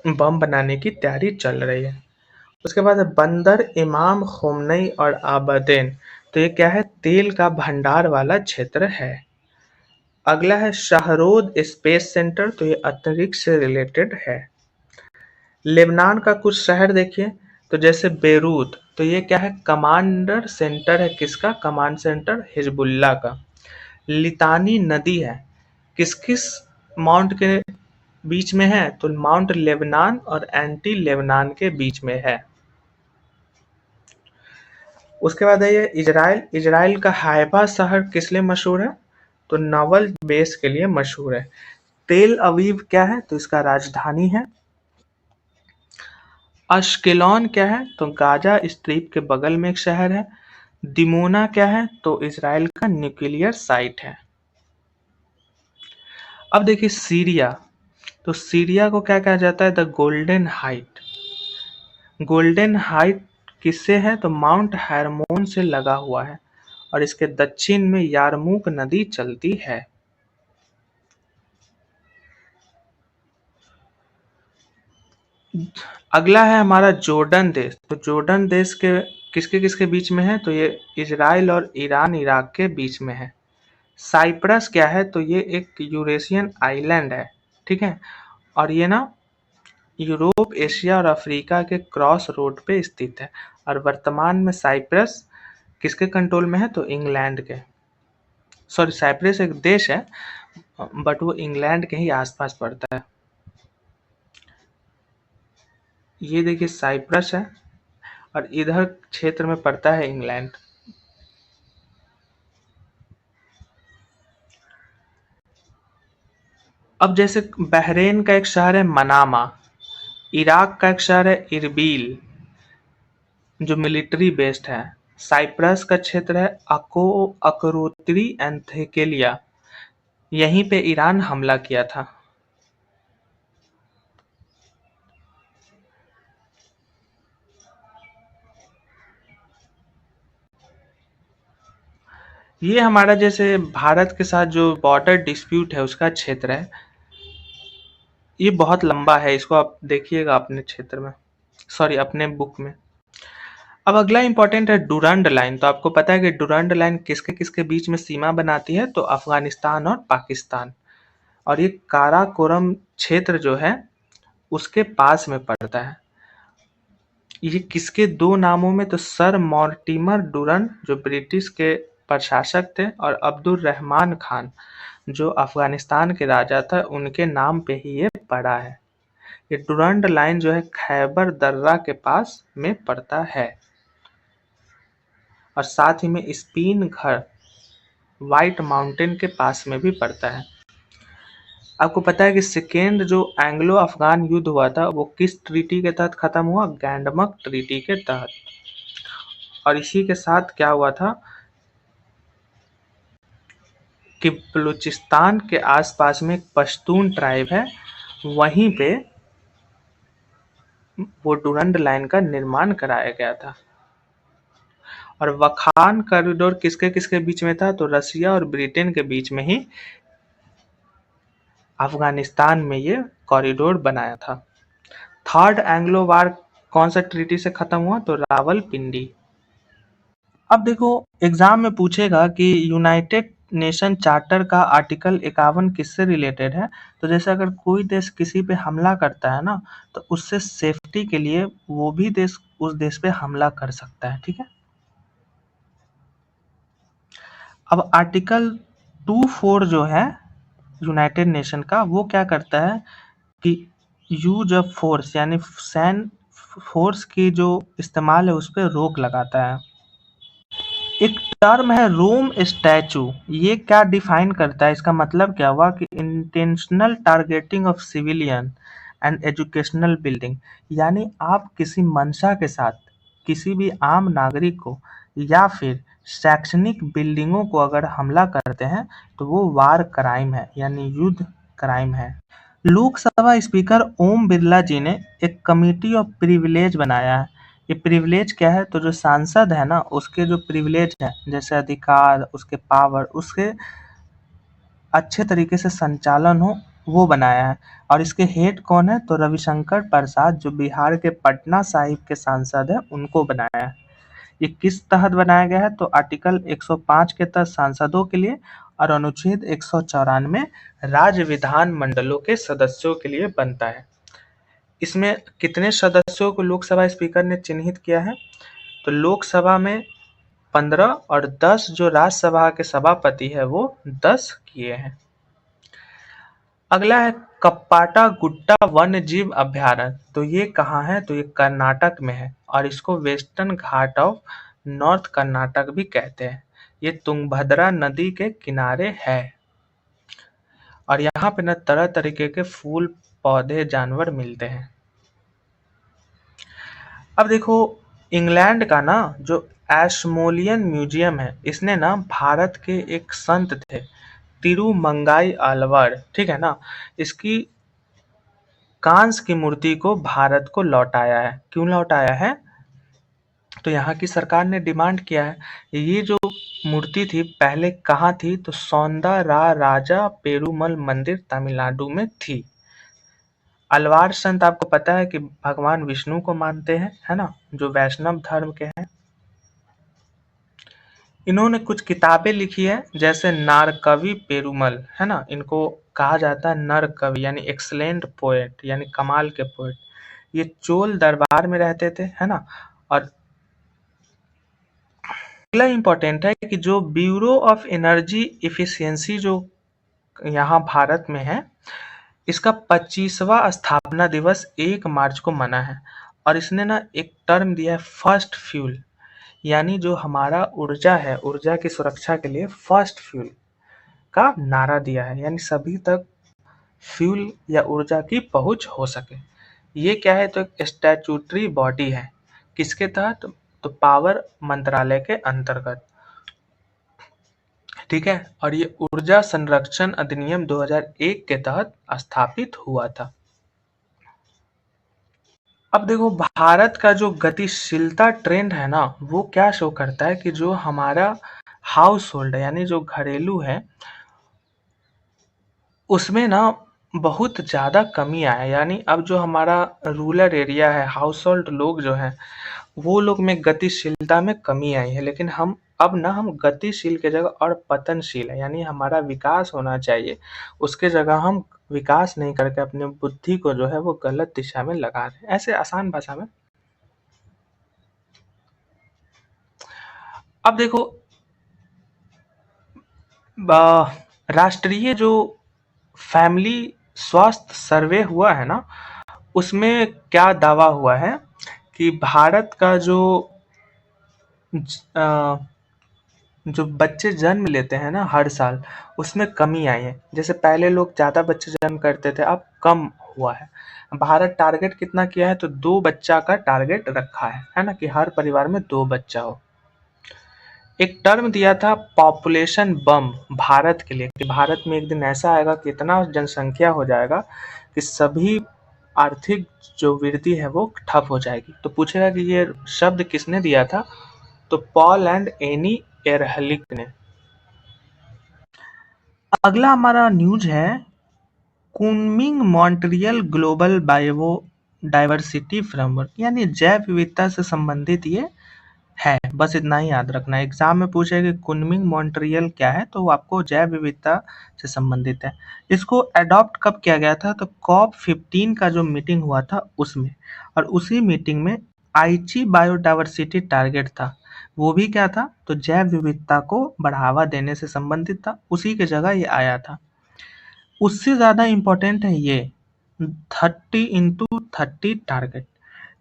बम बनाने की तैयारी चल रही है। उसके बाद है बंदर इमाम खोमनई और आबदेन। तो ये क्या है, तेल का भंडार वाला क्षेत्र है। अगला है शाहरोद स्पेस सेंटर। तो ये अंतरिक्ष से रिलेटेड है। लेबनान का कुछ शहर देखिए, तो जैसे बेरूत, तो ये क्या है, कमांडर सेंटर है किसका, कमांड सेंटर हिजबुल्ला का। लितानी नदी है, किस किस माउंट के बीच में है, तो माउंट लेबनान और एंटी लेबनान के बीच में है। उसके बाद है ये इजराइल। इजराइल का हाइफा शहर किस लिए मशहूर है, तो नावल बेस के लिए मशहूर है। तेल अवीव क्या है, तो इसका राजधानी है। अश्केलॉन क्या है, तो गाजा स्ट्रिप के बगल में एक शहर है। दिमोना क्या है, तो इजराइल का न्यूक्लियर साइट है। अब देखिए सीरिया। तो सीरिया को क्या कहा जाता है, the golden height. Golden height किससे है, तो माउंट हेरमोन से लगा हुआ है और इसके दक्षिण में यारमूक नदी चलती है। अगला है हमारा जॉर्डन देश। तो जॉर्डन देश के किसके किसके बीच में है, तो ये इजराइल और ईरान इराक के बीच में है। साइप्रस क्या है, तो ये एक यूरेशियन आइलैंड है, ठीक है। और ये ना यूरोप, एशिया और अफ्रीका के क्रॉस रोड पे स्थित है। और वर्तमान में साइप्रस किसके कंट्रोल में है, तो इंग्लैंड के। सॉरी, साइप्रस एक देश है बट वो इंग्लैंड के ही आसपास पड़ता है। ये देखिए साइप्रस है और इधर क्षेत्र में पड़ता है इंग्लैंड। अब जैसे बहरेन का एक शहर है मनामा, इराक का एक शहर है इरबिल जो मिलिट्री बेस्ड है। साइप्रस का क्षेत्र है अकोरोत्री एंथेकेलिया, यहीं पे ईरान हमला किया था। ये हमारा जैसे भारत के साथ जो बॉर्डर डिस्प्यूट है उसका क्षेत्र है। ये बहुत लंबा है, इसको आप देखिएगा अपने क्षेत्र में, सॉरी अपने बुक में। अब अगला इंपॉर्टेंट है डुरंड लाइन। तो आपको पता है कि डुरंड लाइन किसके किसके बीच में सीमा बनाती है, तो अफगानिस्तान और पाकिस्तान। और ये काराकोरम क्षेत्र जो है उसके पास में पड़ता है। ये किसके दो नामों में, तो सर मॉर्टिमर डुरंड जो ब्रिटिश के प्रशासक थे और अब्दुल रहमान खान जो अफगानिस्तान के राजा था, उनके नाम पे ही ये पड़ा है। ये डुरंड लाइन जो है खैबर दर्रा के पास में पड़ता है। और साथ ही में स्पिन घर व्हाइट माउंटेन के पास में भी पड़ता है। आपको पता है कि सेकेंड जो एंग्लो अफगान युद्ध हुआ था वो किस ट्रीटी के तहत खत्म हुआ? गैंडमक ट्रीटी के तहत। और इसी के साथ क्या हुआ था कि बलूचिस्तान के आसपास में एक पश्तून ट्राइब है, वहीं पे वो डुरंड लाइन का निर्माण कराया गया था। और वखान कॉरिडोर किसके किसके बीच में था? तो रसिया और ब्रिटेन के बीच में ही अफगानिस्तान में ये कॉरिडोर बनाया था। थर्ड एंग्लो वार कौन सा ट्रीटी से खत्म हुआ? तो रावलपिंडी। अब देखो एग्जाम में पूछेगा कि यूनाइटेड नेशन चार्टर का आर्टिकल 51 किससे रिलेटेड है? तो जैसे अगर कोई देश किसी पे हमला करता है ना, तो उससे सेफ्टी के लिए वो भी देश उस देश पे हमला कर सकता है, ठीक है। अब आर्टिकल 24 जो है यूनाइटेड नेशन का, वो क्या करता है कि यूज ऑफ फोर्स यानी सैन्य फोर्स की जो इस्तेमाल है उस पर रोक लगाता है। एक टर्म है रोम स्टैचू, ये क्या डिफाइन करता है? इसका मतलब क्या हुआ कि intentional targeting of civilian and educational building, यानी आप किसी मंशा के साथ किसी भी आम नागरिक को या फिर शैक्षणिक बिल्डिंगों को अगर हमला करते हैं तो वो वार क्राइम है, यानी युद्ध क्राइम है। लोकसभा स्पीकर ओम बिरला जी ने एक कमिटी ऑफ प्रिविलेज बनाया है। ये प्रिविलेज क्या है? तो जो सांसद है ना उसके जो प्रिविलेज है, जैसे अधिकार, उसके पावर, उसके अच्छे तरीके से संचालन हो, वो बनाया है। और इसके हेड कौन है? तो रविशंकर प्रसाद, जो बिहार के पटना साहिब के सांसद है, उनको बनाया है। ये किस तहत बनाया गया है? तो आर्टिकल 105 के तहत सांसदों के लिए और अनुच्छेद 194 राज्य विधान मंडलों के सदस्यों के लिए बनता है। इसमें कितने सदस्यों को लोकसभा स्पीकर ने चिन्हित किया है? तो लोकसभा में 15 और 10 जो राज्यसभा के सभापति है वो 10 किए हैं। अगला है कप्पाटा गुड्डा वन्य जीव अभ्यारण्य। तो ये कहाँ है? तो ये कर्नाटक में है और इसको western Ghat of north Karnataka भी कहते हैं। ये तुंगभद्रा नदी के किनारे है और यहाँ पे न तरह तरीके के फूल, पौधे, जानवर मिलते हैं। अब देखो इंग्लैंड का ना जो एशमोलियन म्यूजियम है, इसने ना भारत के एक संत थे तिरुमंगाई आलवार, ठीक है ना, इसकी कांस्य की मूर्ति को भारत को लौटाया है। क्यों लौटाया है? तो यहाँ की सरकार ने डिमांड किया है। ये जो मूर्ति थी पहले कहाँ थी? तो सौंदरा राजा पेरुमल मंदिर तमिलनाडु में थी। अलवार संत आपको पता है कि भगवान विष्णु को मानते हैं, है ना, जो वैष्णव धर्म के हैं। इन्होंने कुछ किताबें लिखी है जैसे नारकवि पेरुमल, है ना, इनको कहा जाता है नर कवि यानी एक्सलेंट पोएट, यानी कमाल के पोएट। ये चोल दरबार में रहते थे, है ना। और अगला इम्पोर्टेंट है कि जो ब्यूरो ऑफ एनर्जी इफिशियंसी जो यहाँ भारत में है, इसका 25वां स्थापना दिवस 1 मार्च को मना है। और इसने ना एक टर्म दिया है फर्स्ट फ्यूल, यानी जो हमारा ऊर्जा है, ऊर्जा की सुरक्षा के लिए फर्स्ट फ्यूल का नारा दिया है, यानी सभी तक फ्यूल या ऊर्जा की पहुंच हो सके। ये क्या है? तो एक स्टैट्यूटरी बॉडी है। किसके तहत? तो पावर मंत्रालय के अंतर्गत, ठीक है। और ये ऊर्जा संरक्षण अधिनियम 2001 के तहत स्थापित हुआ था। अब देखो भारत का जो गतिशीलता ट्रेंड है ना, वो क्या शो करता है कि जो हमारा हाउस होल्ड है यानी जो घरेलू है, उसमें ना बहुत ज़्यादा कमी आया है। यानी अब जो हमारा रूरल एरिया है, हाउस होल्ड लोग जो हैं, वो लोग में गतिशीलता में कमी आई है। लेकिन हम अब ना हम गतिशील के जगह और पतनशील है, यानी हमारा विकास होना चाहिए, उसके जगह हम विकास नहीं करके अपने बुद्धि को जो है वो गलत दिशा में लगा रहे हैं। ऐसे आसान भाषा में अब देखो राष्ट्रीय जो फैमिली स्वास्थ्य सर्वे हुआ है ना, उसमें क्या दावा हुआ है कि भारत का जो जो बच्चे जन्म लेते हैं ना हर साल, उसमें कमी आई है। जैसे पहले लोग ज़्यादा बच्चे जन्म करते थे, अब कम हुआ है। भारत टारगेट कितना किया है, तो 2 बच्चा का टारगेट रखा है ना, कि हर परिवार में 2 बच्चा हो। एक टर्म दिया था पॉपुलेशन बम भारत के लिए, कि भारत में एक दिन ऐसा आएगा कि इतना जनसंख्या हो जाएगा कि सभी आर्थिक जो वृद्धि है वो ठप हो जाएगी। तो पूछेगा कि ये शब्द किसने दिया था, तो पॉल एंड एनी एरहलिक ने। अगला हमारा न्यूज है Kunming Montreal global biodiversity framework, यानी जैव विविधता से संबंधित ये है। बस इतना ही याद रखना। एग्जाम में पूछे कि कुनमिंग मॉन्ट्रियल क्या है, तो वो आपको जैव विविधता से संबंधित है। इसको अडॉप्ट कब किया गया था, तो COP15 का जो मीटिंग हुआ था उसमें, और उसी मीटिंग में आईची बायोडायवर्सिटी टारगेट था। वो भी क्या था, तो जैव विविधता को बढ़ावा देने से संबंधित था, उसी की जगह ये आया था। उससे ज़्यादा इम्पोर्टेंट है ये 30x30 टारगेट।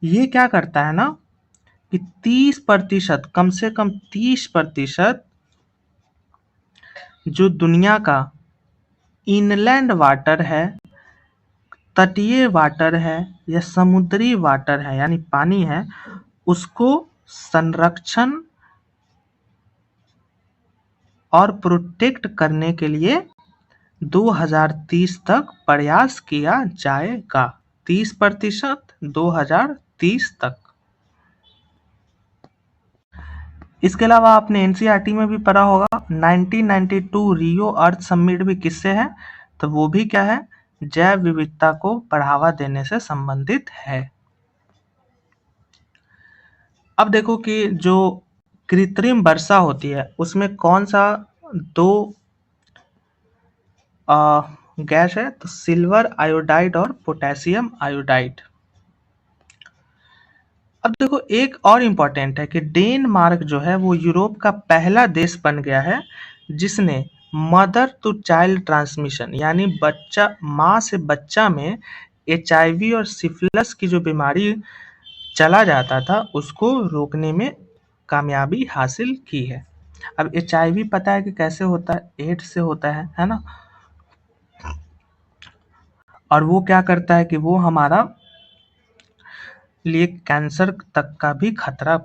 ये क्या करता है ना, कि 30%, कम से कम 30% जो दुनिया का इनलैंड वाटर है, तटीय वाटर है या समुद्री वाटर है, यानी पानी है, उसको संरक्षण और प्रोटेक्ट करने के लिए 2030 तक प्रयास किया जाएगा। 30% 2030 तक। इसके अलावा आपने एनसीईआरटी में भी पढ़ा होगा 1992 रियो अर्थ समिट भी किससे है, तो वो भी क्या है, जैव विविधता को बढ़ावा देने से संबंधित है। अब देखो कि जो कृत्रिम वर्षा होती है उसमें कौन सा 2 गैस है, तो सिल्वर आयोडाइड और पोटेशियम आयोडाइड। अब देखो एक और इम्पोर्टेंट है कि डेनमार्क जो है वो यूरोप का पहला देश बन गया है जिसने मदर टू चाइल्ड ट्रांसमिशन, यानी बच्चा माँ से बच्चा में HIV और सिफिलिस की जो बीमारी चला जाता था उसको रोकने में कामयाबी हासिल की है। अब HIV पता है कि कैसे होता है, एड्स से होता है ना। और वो क्या करता है कि वो हमारा लिए कैंसर तक का भी खतरा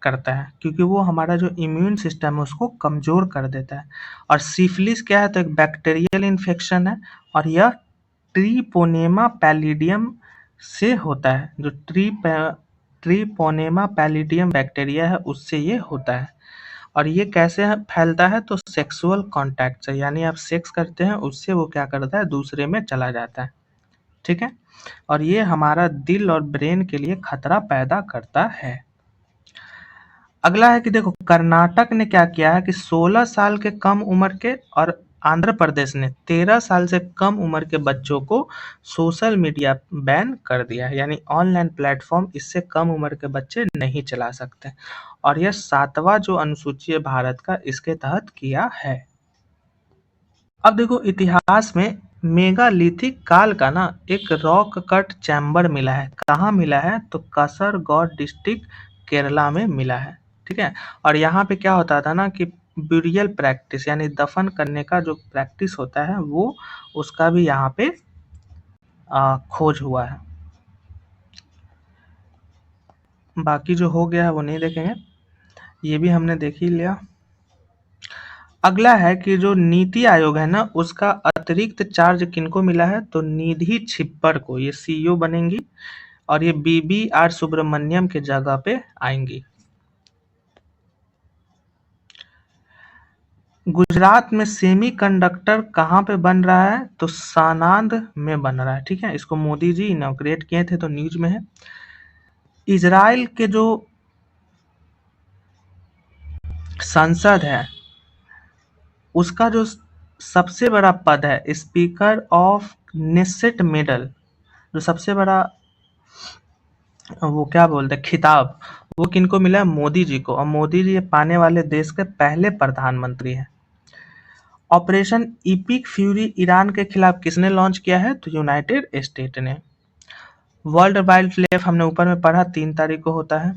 करता है, क्योंकि वो हमारा जो इम्यून सिस्टम है उसको कमजोर कर देता है। और सिफिलिस क्या है, तो एक बैक्टीरियल इन्फेक्शन है, और यह ट्रीपोनेमा पैलिडियम से होता है। जो ट्रीपोनेमा पैलिडियम बैक्टीरिया है उससे ये होता है। और ये कैसे फैलता है, तो सेक्सुअल कांटेक्ट से, यानी आप सेक्स करते हैं उससे वो क्या करता है, दूसरे में चला जाता है। ठीक है, और ये हमारा दिल और ब्रेन के लिए खतरा पैदा करता है। अगला है कि देखो कर्नाटक ने क्या किया है कि 16 साल के कम उम्र के, और आंध्र प्रदेश ने 13 साल से कम उम्र के बच्चों को सोशल मीडिया बैन कर दिया है, यानी ऑनलाइन प्लेटफॉर्म इससे कम उम्र के बच्चे नहीं चला सकते। और यह 7वां जो अनुसूची है भारत का इसके तहत किया है। अब देखो इतिहास में मेगालिथिक काल का ना एक रॉक कट चैम्बर मिला है। कहाँ मिला है, तो कासरगोड डिस्ट्रिक्ट केरला में मिला है। ठीक है, और यहाँ पे क्या होता था ना कि ब्यूरियल प्रैक्टिस, यानी दफन करने का जो प्रैक्टिस होता है वो उसका भी यहाँ पे खोज हुआ है। बाकी जो हो गया है वो नहीं देखेंगे, ये भी हमने देख ही लिया। अगला है कि जो नीति आयोग है ना उसका अतिरिक्त चार्ज किनको मिला है, तो निधि छिब्बर को, ये CEO बनेंगी और ये BBR सुब्रमण्यम के जगह पे आएंगी। गुजरात में सेमीकंडक्टर कहाँ पे बन रहा है, तो सानांद में बन रहा है। ठीक है, इसको मोदी जी इनॉग्रेट किए थे, तो न्यूज में है। इजराइल के जो संसद है उसका जो सबसे बड़ा पद है स्पीकर ऑफ नेसेट मेडल, जो सबसे बड़ा वो क्या बोलते हैं खिताब, वो किनको मिला है, मोदी जी को। और मोदी जी ये पाने वाले देश के पहले प्रधानमंत्री हैं। ऑपरेशन इपिक फ्यूरी ईरान के खिलाफ किसने लॉन्च किया है, तो यूनाइटेड स्टेट ने। वर्ल्ड वाइल्ड लाइफ हमने ऊपर में पढ़ा 3 तारीख को होता है।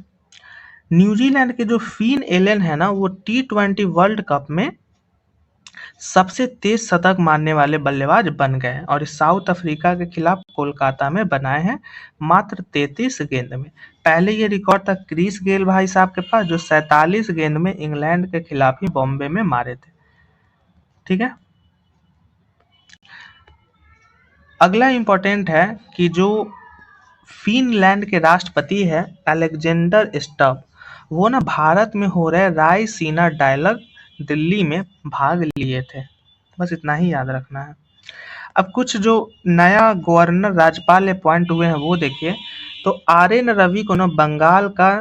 न्यूजीलैंड के जो फिन एलन है ना, वो T20 वर्ल्ड कप में सबसे तेज शतक मारने वाले बल्लेबाज बन गए हैं और इस साउथ अफ्रीका के खिलाफ कोलकाता में बनाए हैं मात्र 33 गेंद में। पहले ये रिकॉर्ड था क्रिस गेल भाई साहब के पास, जो 47 गेंद में इंग्लैंड के खिलाफ ही बॉम्बे में मारे थे। ठीक है, अगला इंपॉर्टेंट है कि जो फिनलैंड के राष्ट्रपति है अलेक्जेंडर स्टब, वो ना भारत में हो रहे रायसीना डायलॉग दिल्ली में भाग लिए थे। बस इतना ही याद रखना है। अब कुछ जो नया गवर्नर राज्यपाल अपॉइंट हुए हैं वो देखिए। तो RN रवि को ना बंगाल का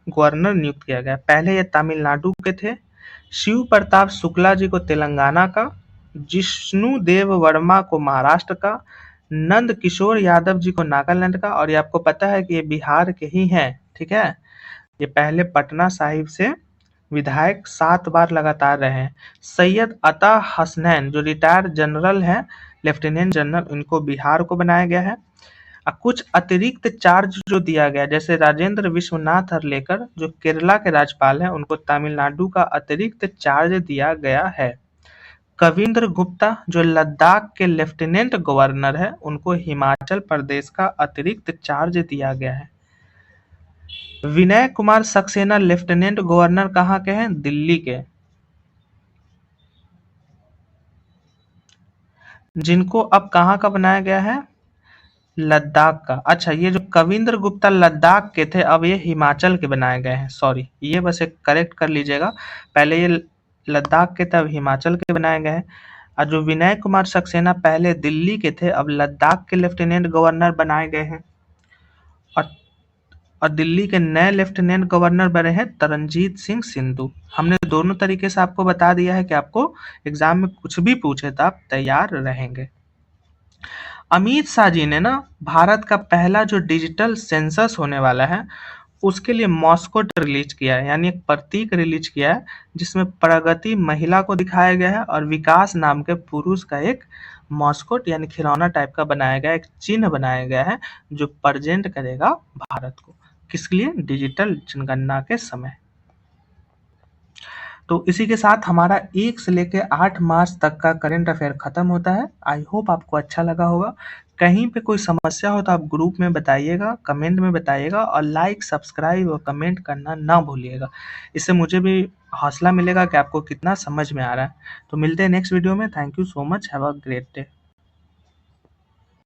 गवर्नर नियुक्त किया गया। पहले ये तमिलनाडु के थे। शिव प्रताप शुक्ला जी को तेलंगाना का, जिष्णु देव वर्मा को महाराष्ट्र का, नंद किशोर यादव जी को नागालैंड का, और ये आपको पता है कि ये बिहार के ही हैं। ठीक है, ये पहले पटना साहिब से विधायक 7 बार लगातार रहे हैं। सैयद अता हसनैन जो रिटायर्ड जनरल हैं, लेफ्टिनेंट जनरल, उनको बिहार को बनाया गया है। कुछ अतिरिक्त चार्ज जो दिया गया, जैसे राजेंद्र विश्वनाथ हर्लेकर जो केरला के राज्यपाल हैं, उनको तमिलनाडु का अतिरिक्त चार्ज दिया गया है। कविंद्र गुप्ता जो लद्दाख के लेफ्टिनेंट गवर्नर है, उनको हिमाचल प्रदेश का अतिरिक्त चार्ज दिया गया है। विनय कुमार सक्सेना लेफ्टिनेंट गवर्नर कहाँ के हैं? दिल्ली के। जिनको अब कहाँ का बनाया गया है? लद्दाख का। अच्छा, ये जो कविंद्र गुप्ता लद्दाख के थे, अब ये हिमाचल के बनाए गए हैं। सॉरी, ये बस एक करेक्ट कर लीजिएगा। पहले ये लद्दाख के थे, अब हिमाचल के बनाए गए हैं। और जो विनय कुमार सक्सेना पहले दिल्ली के थे, अब लद्दाख के लेफ्टिनेंट गवर्नर बनाए गए हैं। और दिल्ली के नए लेफ्टिनेंट गवर्नर बने हैं तरनजीत सिंह सिंधु। हमने दोनों तरीके से आपको बता दिया है कि आपको एग्जाम में कुछ भी पूछे तो आप तैयार रहेंगे। अमित शाह जी ने ना भारत का पहला जो डिजिटल सेंसस होने वाला है, उसके लिए मॉस्कोट रिलीज किया है, यानी एक प्रतीक रिलीज किया है जिसमें प्रगति महिला को दिखाया गया है और विकास नाम के पुरुष का एक मॉस्कोट यानी खिलौना टाइप का बनाया गया, एक चिन्ह बनाया गया है जो प्रेजेंट करेगा भारत को। किसके लिए? डिजिटल जनगणना के समय। तो इसी के साथ हमारा 1 से लेकर 8 मार्च तक का करंट अफेयर खत्म होता है। आई होप आपको अच्छा लगा होगा। कहीं पे कोई समस्या हो तो आप ग्रुप में बताइएगा, कमेंट में बताइएगा, और लाइक, सब्सक्राइब और कमेंट करना ना भूलिएगा। इससे मुझे भी हौसला मिलेगा कि आपको कितना समझ में आ रहा है। तो मिलते हैं नेक्स्ट वीडियो में। Thank you so much. Have a great day.